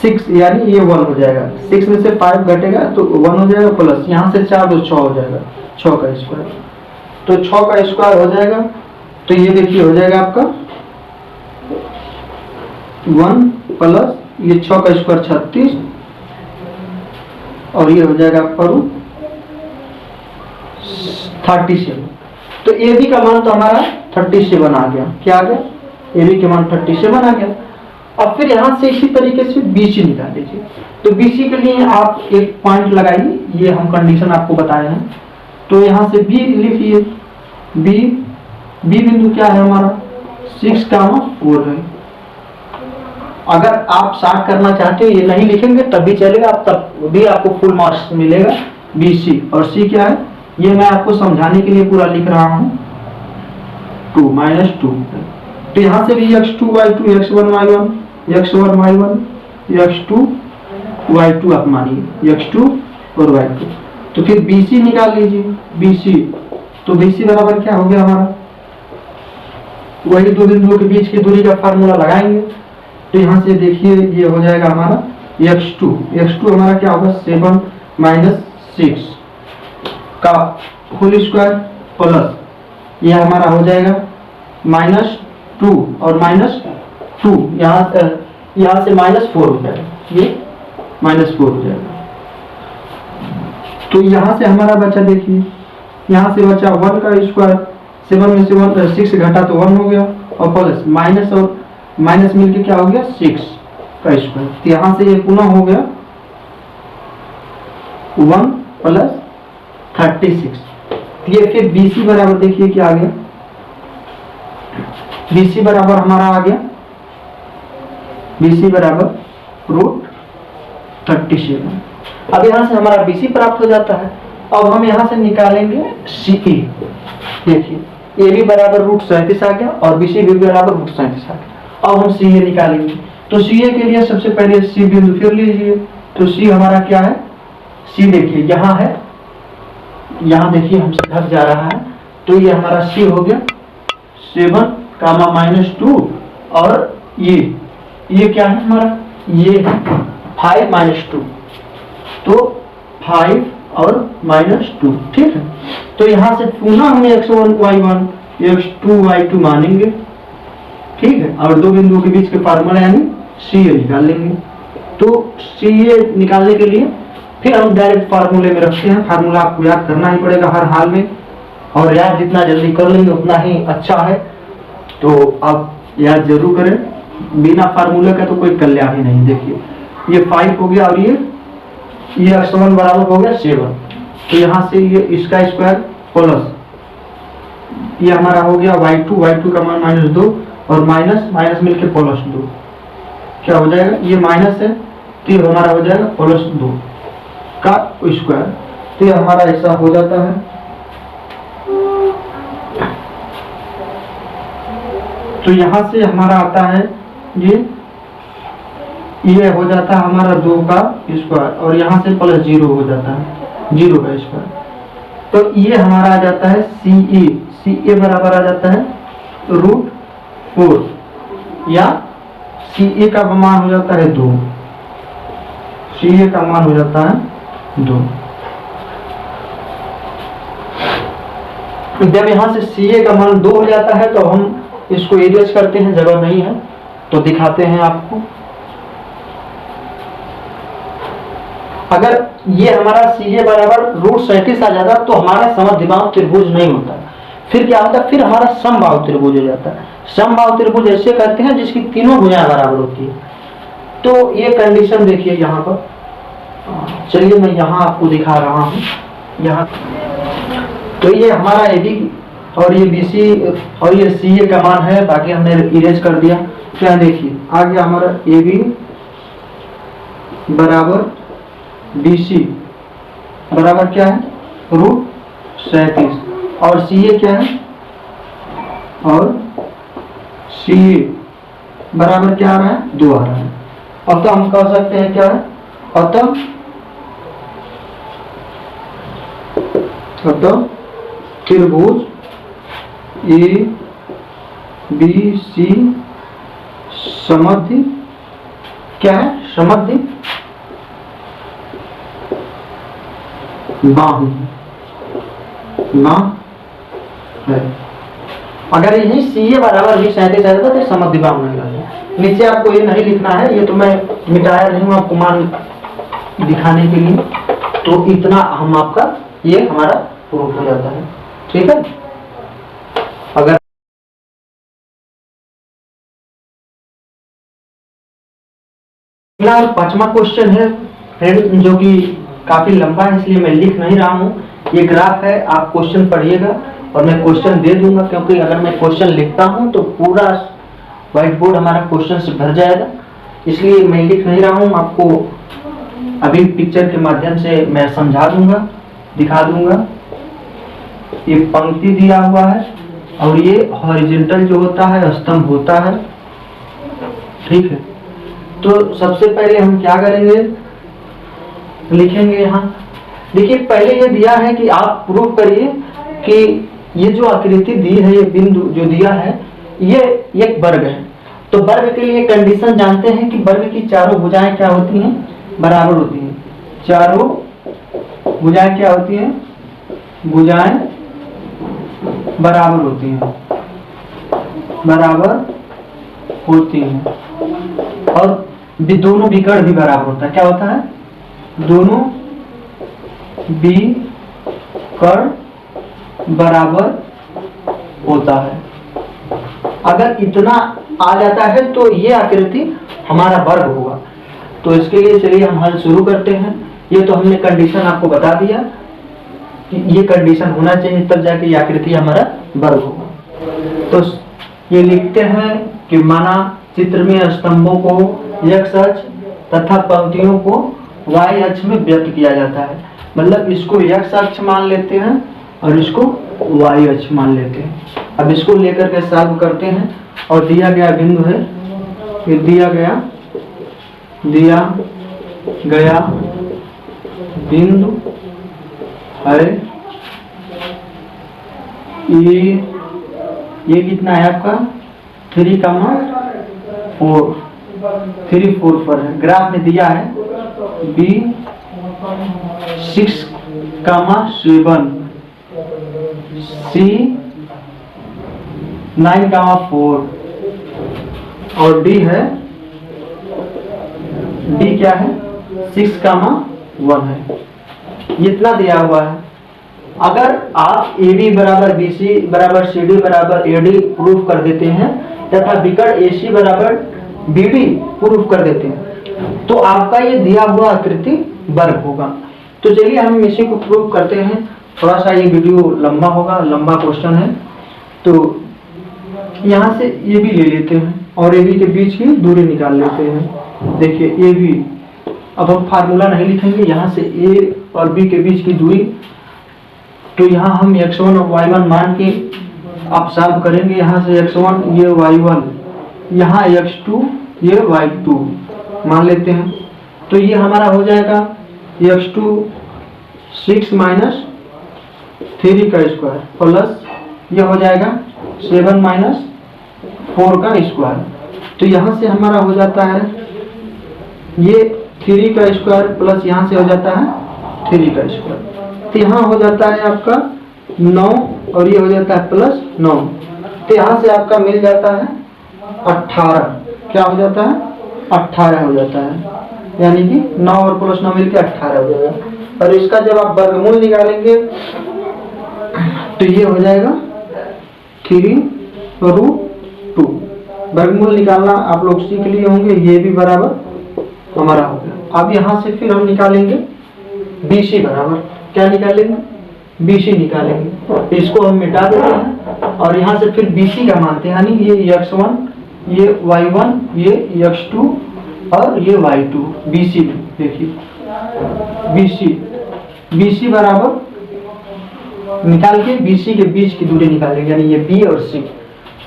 6, यानी ये 1 हो जाएगा। 6 में से 5 घटेगा तो 1 हो जाएगा प्लस, यहाँ से 4 तो 6 हो जाएगा, 6 का स्क्वायर। तो 6 का स्क्वायर हो जाएगा। तो ये देखिए हो जाएगा आपका 1 प्लस ये 6 का स्क्वायर 36 और ये हो जाएगा आपका रूट 37। तो AB का मान तो हमारा 37 आ गया। क्या आ गया? AB के मान 37 आ गया। अब फिर यहाँ से इसी तरीके से BC निकाल लीजिए। तो BC के लिए आप एक पॉइंट लगाइए, ये हम कंडीशन आपको बताए हैं। तो यहाँ से B लिखिए। B बिंदु क्या है हमारा? 6, 4 है। अगर आप शार्ट करना चाहते हो, ये नहीं लिखेंगे तब भी चलेगा, तब भी आपको फुल मार्क्स मिलेगा। BC और C क्या है ये मैं आपको समझाने के लिए पूरा लिख रहा हूँ। 2 -2। तो यहाँ से भी x2 y2 x1 y1 x1 y1 x2 y2 आप मानिए, x2 और y2। तो फिर BC निकाल लीजिए। BC तो BC बराबर क्या हो गया हमारा? वही दो बिंदुओं के बीच की दूरी का फार्मूला लगाएंगे। तो यहाँ से देखिए ये हो जाएगा हमारा x2 हमारा क्या होगा? 7 - 6 का होल स्क्वायर प्लस ये हमारा हो जाएगा -2 और -2, यहाँ से -4 हो जाएगा, ये -4 हो जाएगा। तो यहाँ से हमारा बचा, देखिए यहाँ से बचा 1 का स्क्वायर, 7 में से 6 घटा तो 1 हो गया और प्लस माइनस और माइनस मिलके क्या हो गया? 6 का स्क्वायर। तो यहाँ से ये पुनः हो गया 1 प्लस 36। ये फिर BC बराबर देखिए क्या आ गया? BC बराबर हमारा आ गया, BC बराबर रूट 37। अब यहाँ से हमारा BC प्राप्त हो जाता है। अब हम यहाँ से निकालेंगे CA। देखिए AB बराबर रूट 37 आ गया और BC भी बराबर रूट 37 आ गया। अब हम CA निकालेंगे। तो CA के लिए सबसे पहले C बिंदु फिर लीजिए। तो C हमारा क्या है? C देखिए यहाँ है, यहाँ देखिए हमसे हट जा रहा है। तो ये हमारा C हो गया 7, -2 और ये क्या है हमारा? ये 5 - 2। तो 5 और -2, ठीक है। तो यहाँ से पुनः हमें x1 y1 x2 y2 मानेंगे, ठीक है। और दो बिंदुओं के बीच के फार्मूला यानी CA निकाल लेंगे। तो CA निकालने के लिए फिर हम डायरेक्ट फार्मूले में रखते हैं। फार्मूला आपको याद करना ही पड़ेगा हर हाल में, और याद जितना जल्दी कर लेंगे उतना ही अच्छा है। तो आप याद जरूर करें, बिना फार्मूले का तो कोई कल्याण ही नहीं। देखिए ये 5 हो गया और ये x1 बराबर हो गया 7। तो यहाँ से ये इसका स्क्वायर प्लस ये हमारा हो गया y2 का मान -2 और माइनस माइनस मिलके +2, क्या हो जाएगा, ये माइनस है तो ये हमारा हो जाएगा +2 का स्क्वायर। तो ये हमारा ऐसा हो जाता है। तो यहाँ से हमारा आता है ये हो जाता है हमारा 2 का स्क्वायर और यहाँ से +0 हो जाता है, 0 का स्क्वायर। तो ये हमारा आ जाता है CA बराबर आ जाता है √4 या CA का मान हो जाता है 2, CA का मान हो जाता है 2। जब यहाँ से CA का मान 2 हो जाता है तो हम इसको इरेज करते हैं, जगह नहीं है तो दिखाते हैं आपको। अगर ये हमारा CA बराबर √37 आ जाता तो हमारा समद्विबाहु त्रिभुज नहीं होता, फिर क्या होता, फिर हमारा समबाहु त्रिभुज हो जाता है। समबाहु त्रिभुज ऐसे कहते हैं जिसकी तीनों भुजाएं बराबर होती है। तो ये कंडीशन देखिए यहाँ पर, चलिए मैं यहाँ आपको दिखा रहा हूँ। यहाँ तो ये हमारा AB और ये BC और ये CA का मान है, बाकी हमने इरेज कर दिया। क्या देखिए आ गया हमारा AB बराबर BC बराबर क्या है √37 और CA क्या है, और CA बराबर क्या आ रहा है 2 आ रहा है। अतः हम कह सकते हैं क्या है, अतः त्रिभुज ABC समद्वि क्या है, समद्वि बाहु ना है। अगर यही CA बराबर भी 37 आ जाता तो समद्वि बाहु नहीं रहता। नीचे आपको ये नहीं लिखना है, ये तो मैं मिटाया नहीं हूँ आपको मान दिखाने के लिए। तो इतना हम आपका ये हमारा प्रूफ हो जाता है, ठीक है। अगर अगला 5वां क्वेश्चन है फ्रेंड, जो कि काफी लंबा है इसलिए मैं लिख नहीं रहा हूँ। ये ग्राफ है, आप क्वेश्चन पढ़िएगा और मैं क्वेश्चन दे दूंगा, क्योंकि अगर मैं क्वेश्चन लिखता हूँ तो पूरा व्हाइट बोर्ड हमारा क्वेश्चन से भर जाएगा, इसलिए मैं लिख नहीं रहा हूँ। आपको अभी पिक्चर के माध्यम से मैं समझा दूंगा, दिखा दूंगा। ये पंक्ति दिया हुआ है और ये हॉरिजॉन्टल जो होता है स्तंभ होता है, ठीक है। तो सबसे पहले हम क्या करेंगे, लिखेंगे यहाँ। देखिए पहले ये दिया है कि आप प्रूव करिए कि ये जो आकृति दी है, ये बिंदु जो दिया है, ये एक वर्ग है। तो वर्ग के लिए कंडीशन जानते हैं कि वर्ग की चारों भुजाएं क्या होती हैं, बराबर होती हैं। चारों भुजाएं क्या होती हैं, भुजाएं बराबर होती हैं, बराबर होती हैं। और दोनों विकर्ण भी बराबर होता है। क्या होता है, दोनों विकर्ण बराबर होता है। अगर इतना आ जाता है तो ये आकृति हमारा वर्ग होगा। तो इसके लिए चलिए हम हल शुरू करते हैं। ये तो हमने कंडीशन आपको बता दिया कि ये कंडीशन होना चाहिए, तब जाके ये आकृति हमारा वर्ग होगा। तो ये लिखते हैं कि माना चित्र में स्तंभों को x अक्ष तथा पंक्तियों को y अक्ष में व्यक्त किया जाता है। मतलब इसको x अक्ष मान लेते हैं और इसको y अक्ष मान लेते हैं। अब इसको लेकर के सॉल्व करते हैं और दिया गया बिंदु है, ये दिया गया बिंदु है ये कितना है आपका 3, 4 पर है। ग्राफ में दिया है B 6, 7 C 9, 4 और D है, D क्या है 6, 1 है। इतना दिया हुआ है। अगर आप AB बराबर BC बराबर CD बराबर AD प्रूफ कर देते हैं तथा विकर्ण AC बराबर BD प्रूफ कर देते हैं तो आपका ये दिया हुआ आकृति वर्ग होगा। तो चलिए हम इसी को प्रूफ करते हैं। थोड़ा सा ये वीडियो लंबा होगा, लंबा क्वेश्चन है। तो यहाँ से ए बी ले लेते हैं और ए बी के बीच की दूरी निकाल लेते हैं। देखिए ए बी, अब हम फार्मूला नहीं लिखेंगे, यहाँ से ए और बी के बीच की दूरी, तो यहाँ हम x1 और y1 मान के आप सॉल्व करेंगे। यहाँ से x1 ये y1, यहाँ x2 ये y2 मान लेते हैं। तो ये हमारा हो जाएगा x2 6 माइनस 3 का स्क्वायर प्लस ये हो जाएगा 7 माइनस 4 का स्क्वायर। तो यहाँ से हमारा हो जाता है ये 3 का स्क्वायर प्लस यहाँ से हो जाता है 3 का स्क्वायर। तो यहाँ हो जाता है आपका 9 और ये हो जाता है प्लस 9। तो यहाँ से आपका मिल जाता है 18। क्या हो जाता है? 18 हो जाता है, यानी कि 9 और प्लस 9 मिलकर 18 हो जाएगा। और इसका जब आप वर्गमूल निकालेंगे तो ये हो जाएगा 3√2। वर्गमूल निकालना आप लोग सीख लिए होंगे, ये भी बराबर हमारा हो गया। अब यहाँ से फिर हम निकालेंगे BC बराबर, क्या निकालेंगे? BC निकालेंगे। इसको हम मिटा देते हैं और यहाँ से फिर BC का मानते हैं, यानी ये x1 ये y1 ये x2 और ये y2। BC देखिए BC बराबर निकाल के BC के बीच की दूरी निकालेंगे, यानी ये B और C।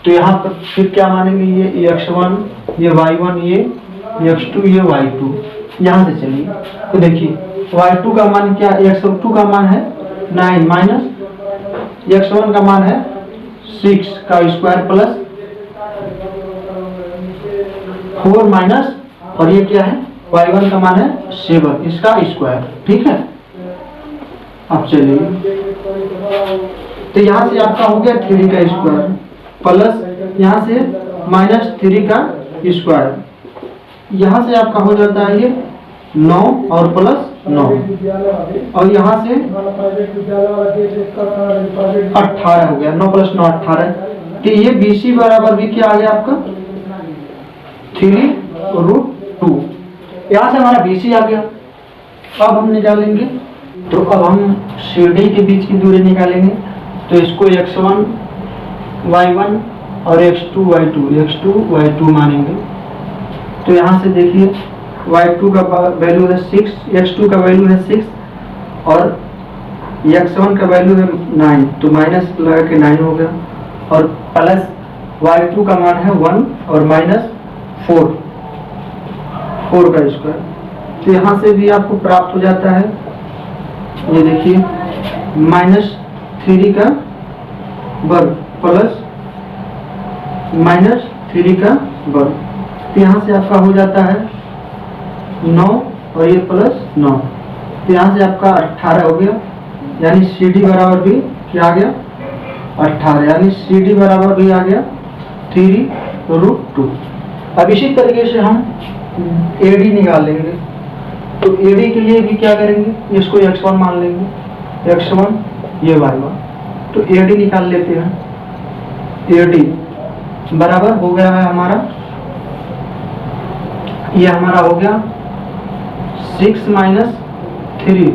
तो यहाँ पर फिर क्या मानेंगे? ये x1 ये y1 ये x2 ये y2। यहाँ से चलिए तो देखिए y2 का मान क्या, x2 का मान है 9 माइनस x1 का मान है 6 का स्क्वायर प्लस 4 माइनस और ये क्या है y1 का मान है 7 इसका स्क्वायर। ठीक है, अब चलिए तो यहाँ से आपका हो गया 3 का स्क्वायर प्लस यहाँ से माइनस 3 का स्क्वायर। यहाँ से आपका हो जाता है ये 9 और प्लस 9 और यहाँ से 18 हो गया, 9 प्लस 9 18। तो ये BC बराबर भी क्या आ गया आपका 3√2। यहाँ से हमारा BC आ गया। अब हम निकालेंगे, तो अब हम CD के बीच की दूरी निकालेंगे। तो इसको x1 y1 और x2 y2 मानेंगे। तो यहाँ से देखिए y2 का वैल्यू है 6, x2 का वैल्यू है 6 और x1 का वैल्यू है 9, तो माइनस लगा के 9 हो गया और प्लस y2 का मान है 1 और माइनस 4 का स्क्वायर। तो यहाँ से भी आपको प्राप्त हो जाता है, ये देखिए -3 का वर्ग प्लस -3 का वर्ग। तो यहाँ से आपका हो जाता है 9 और ये प्लस 9। तो यहाँ से आपका 18 हो गया, यानी CD बराबर भी क्या आ गया 18, यानी CD बराबर भी आ गया 3√2। अब इसी तरीके से हम AD निकाल लेंगे। तो AD के लिए भी क्या करेंगे, इसको x1 मान लेंगे, x1 ये y1। तो AD निकाल लेते हैं। AD बराबर हो गया है हमारा, ये हमारा हो गया 6 माइनस 3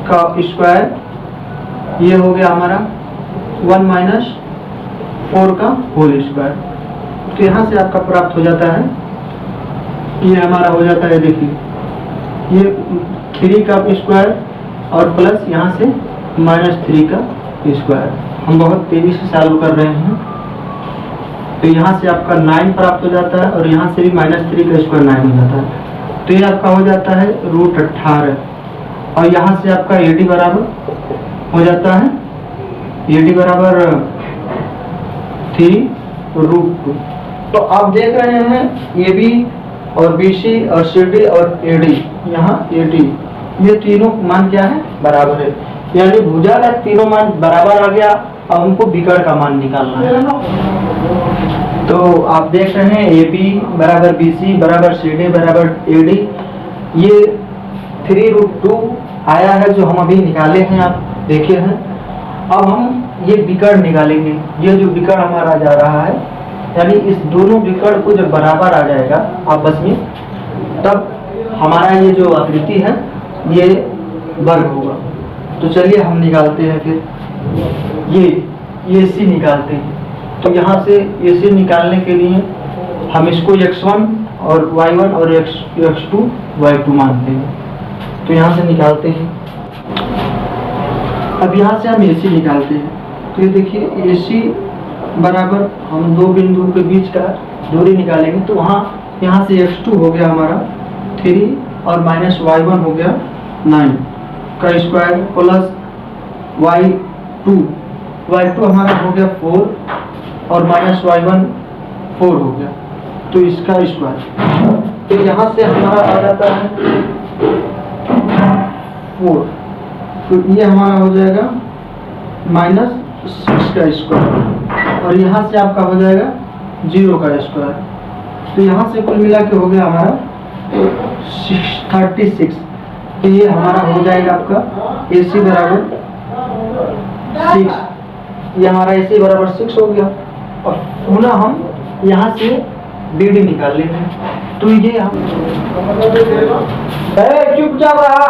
का स्क्वायर, ये हो गया हमारा 1 माइनस 4 का होल स्क्वायर। तो यहाँ से आपका प्राप्त हो जाता है, ये हमारा हो जाता है देखिए ये 3 का स्क्वायर और प्लस यहाँ से -3 का स्क्वायर। हम बहुत तेजी से सॉल्व कर रहे हैं। तो यहाँ से आपका 9 प्राप्त हो जाता है और यहाँ से भी -3 का स्क्वायर 9 हो जाता है। तो ये आपका हो जाता है √18 और यहाँ से आपका AD बराबर हो जाता है, AD बराबर 3√2। तो आप देख रहे हैं AB और BC और CD और AD, यहाँ AD ये तीनों मान क्या है बराबर है, यानी भुजा का तीनों मान बराबर आ गया। अब हमको विकर्ण का मान निकालना है। तो आप देख रहे हैं AB बराबर BC बराबर CD बराबर AD, ये 3√2 आया है जो हम अभी निकाले हैं, आप देखे हैं। अब हम ये विकर्ण निकालेंगे। ये जो विकर्ण हमारा जा रहा है, यानी इस दोनों विकर्ण को जब बराबर आ जाएगा आपस में, तब हमारा ये जो आकृति है ये वर्ग होगा। तो चलिए हम निकालते हैं फिर। ये AC निकालते हैं। तो यहाँ से AC निकालने के लिए हम इसको x1 और y1 और x2 y2 मानते हैं। तो यहाँ से निकालते हैं। अब यहाँ से हम AC निकालते हैं। तो ये देखिए AC बराबर हम दो बिंदु के बीच का दूरी निकालेंगे। तो वहाँ यहाँ से x2 हो गया हमारा 3 और माइनस y1 हो गया 9 का स्क्वायर प्लस y2 हमारा हो गया 4 और माइनस y1 4 हो गया। तो इसका स्क्वायर, तो यहाँ से हमारा आ जाता है 4। तो ये हमारा हो जाएगा -6 का स्क्वायर और यहाँ से आपका हो जाएगा 0 का स्क्वायर। तो यहाँ से कुल मिला के हो गया हमारा 36। तो ये हमारा हो जाएगा आपका AC बराबर 6। ये हमारा AC बराबर 6 हो गया। और पुनः हम यहाँ से BD निकाल लेंगे। तो ये हम चुपचाप रहा।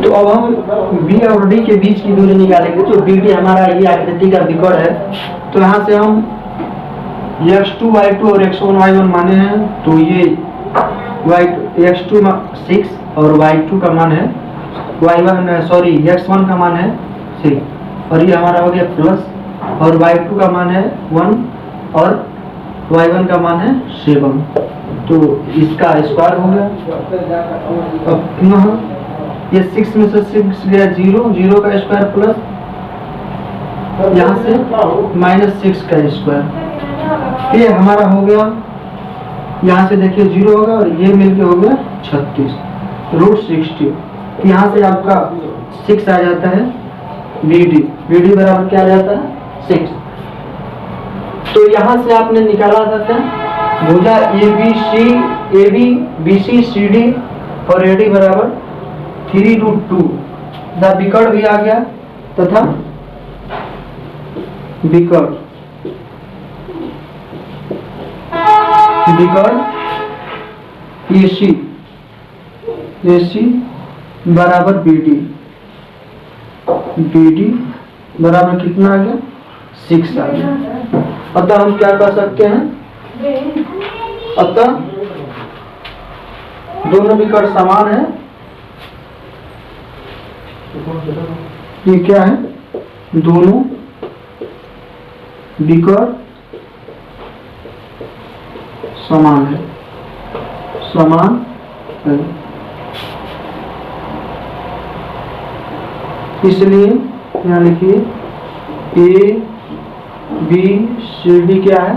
तो अब हम B और D के बीच की दूरी निकालेंगे। तो BD हमारा ये आकृति का विकर्ण है। तो यहाँ से हम x2 y2 और x1 y1 माने हैं। तो ये x2 6 और y2 का मान है x1 का मान है 6 और ये हमारा हो गया प्लस और y2 का मान है 1 और y1 का मान है 7। तो इसका स्क्वायर हो गया। अब ये 6 में से 6 गया 0 का स्क्वायर प्लस यहाँ से -6 का स्क्वायर। ये हमारा हो गया, यहाँ से देखिए 0 होगा और ये मिलके हो गया 36 √60। यहाँ से आपका 6 आ जाता है BD बराबर क्या आ जाता है 6। तो यहाँ से आपने निकाला जाता है भुजा AB BC CD और AD बराबर 3√2। विकर्ण भी आ गया तथा विकर्ण AC बराबर BD बराबर कितना आ गया 6 आ गया। अतः हम क्या कर सकते हैं, अतः दोनों विकर्ण समान है। ये क्या है, दोनों विकर्ण समान है, इसलिए यहाँ लिखिए ABCD क्या है,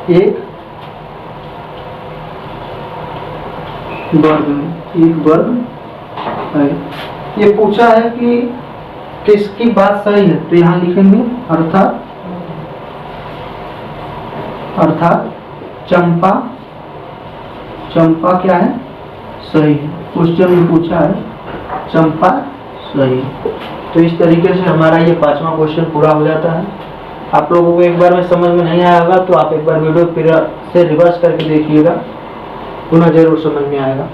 एक वर्ग है। ये पूछा है कि किसकी बात सही है। तो यहाँ लिखेंगे अर्थात चंपा क्या है, सही है। क्वेश्चन में पूछा है चंपा सही है। तो इस तरीके से हमारा ये 5वां क्वेश्चन पूरा हो जाता है। आप लोगों को एक बार में समझ में नहीं आया होगा तो आप एक बार वीडियो फिर से रिवर्स करके देखिएगा, पुनः जरूर समझ में आएगा।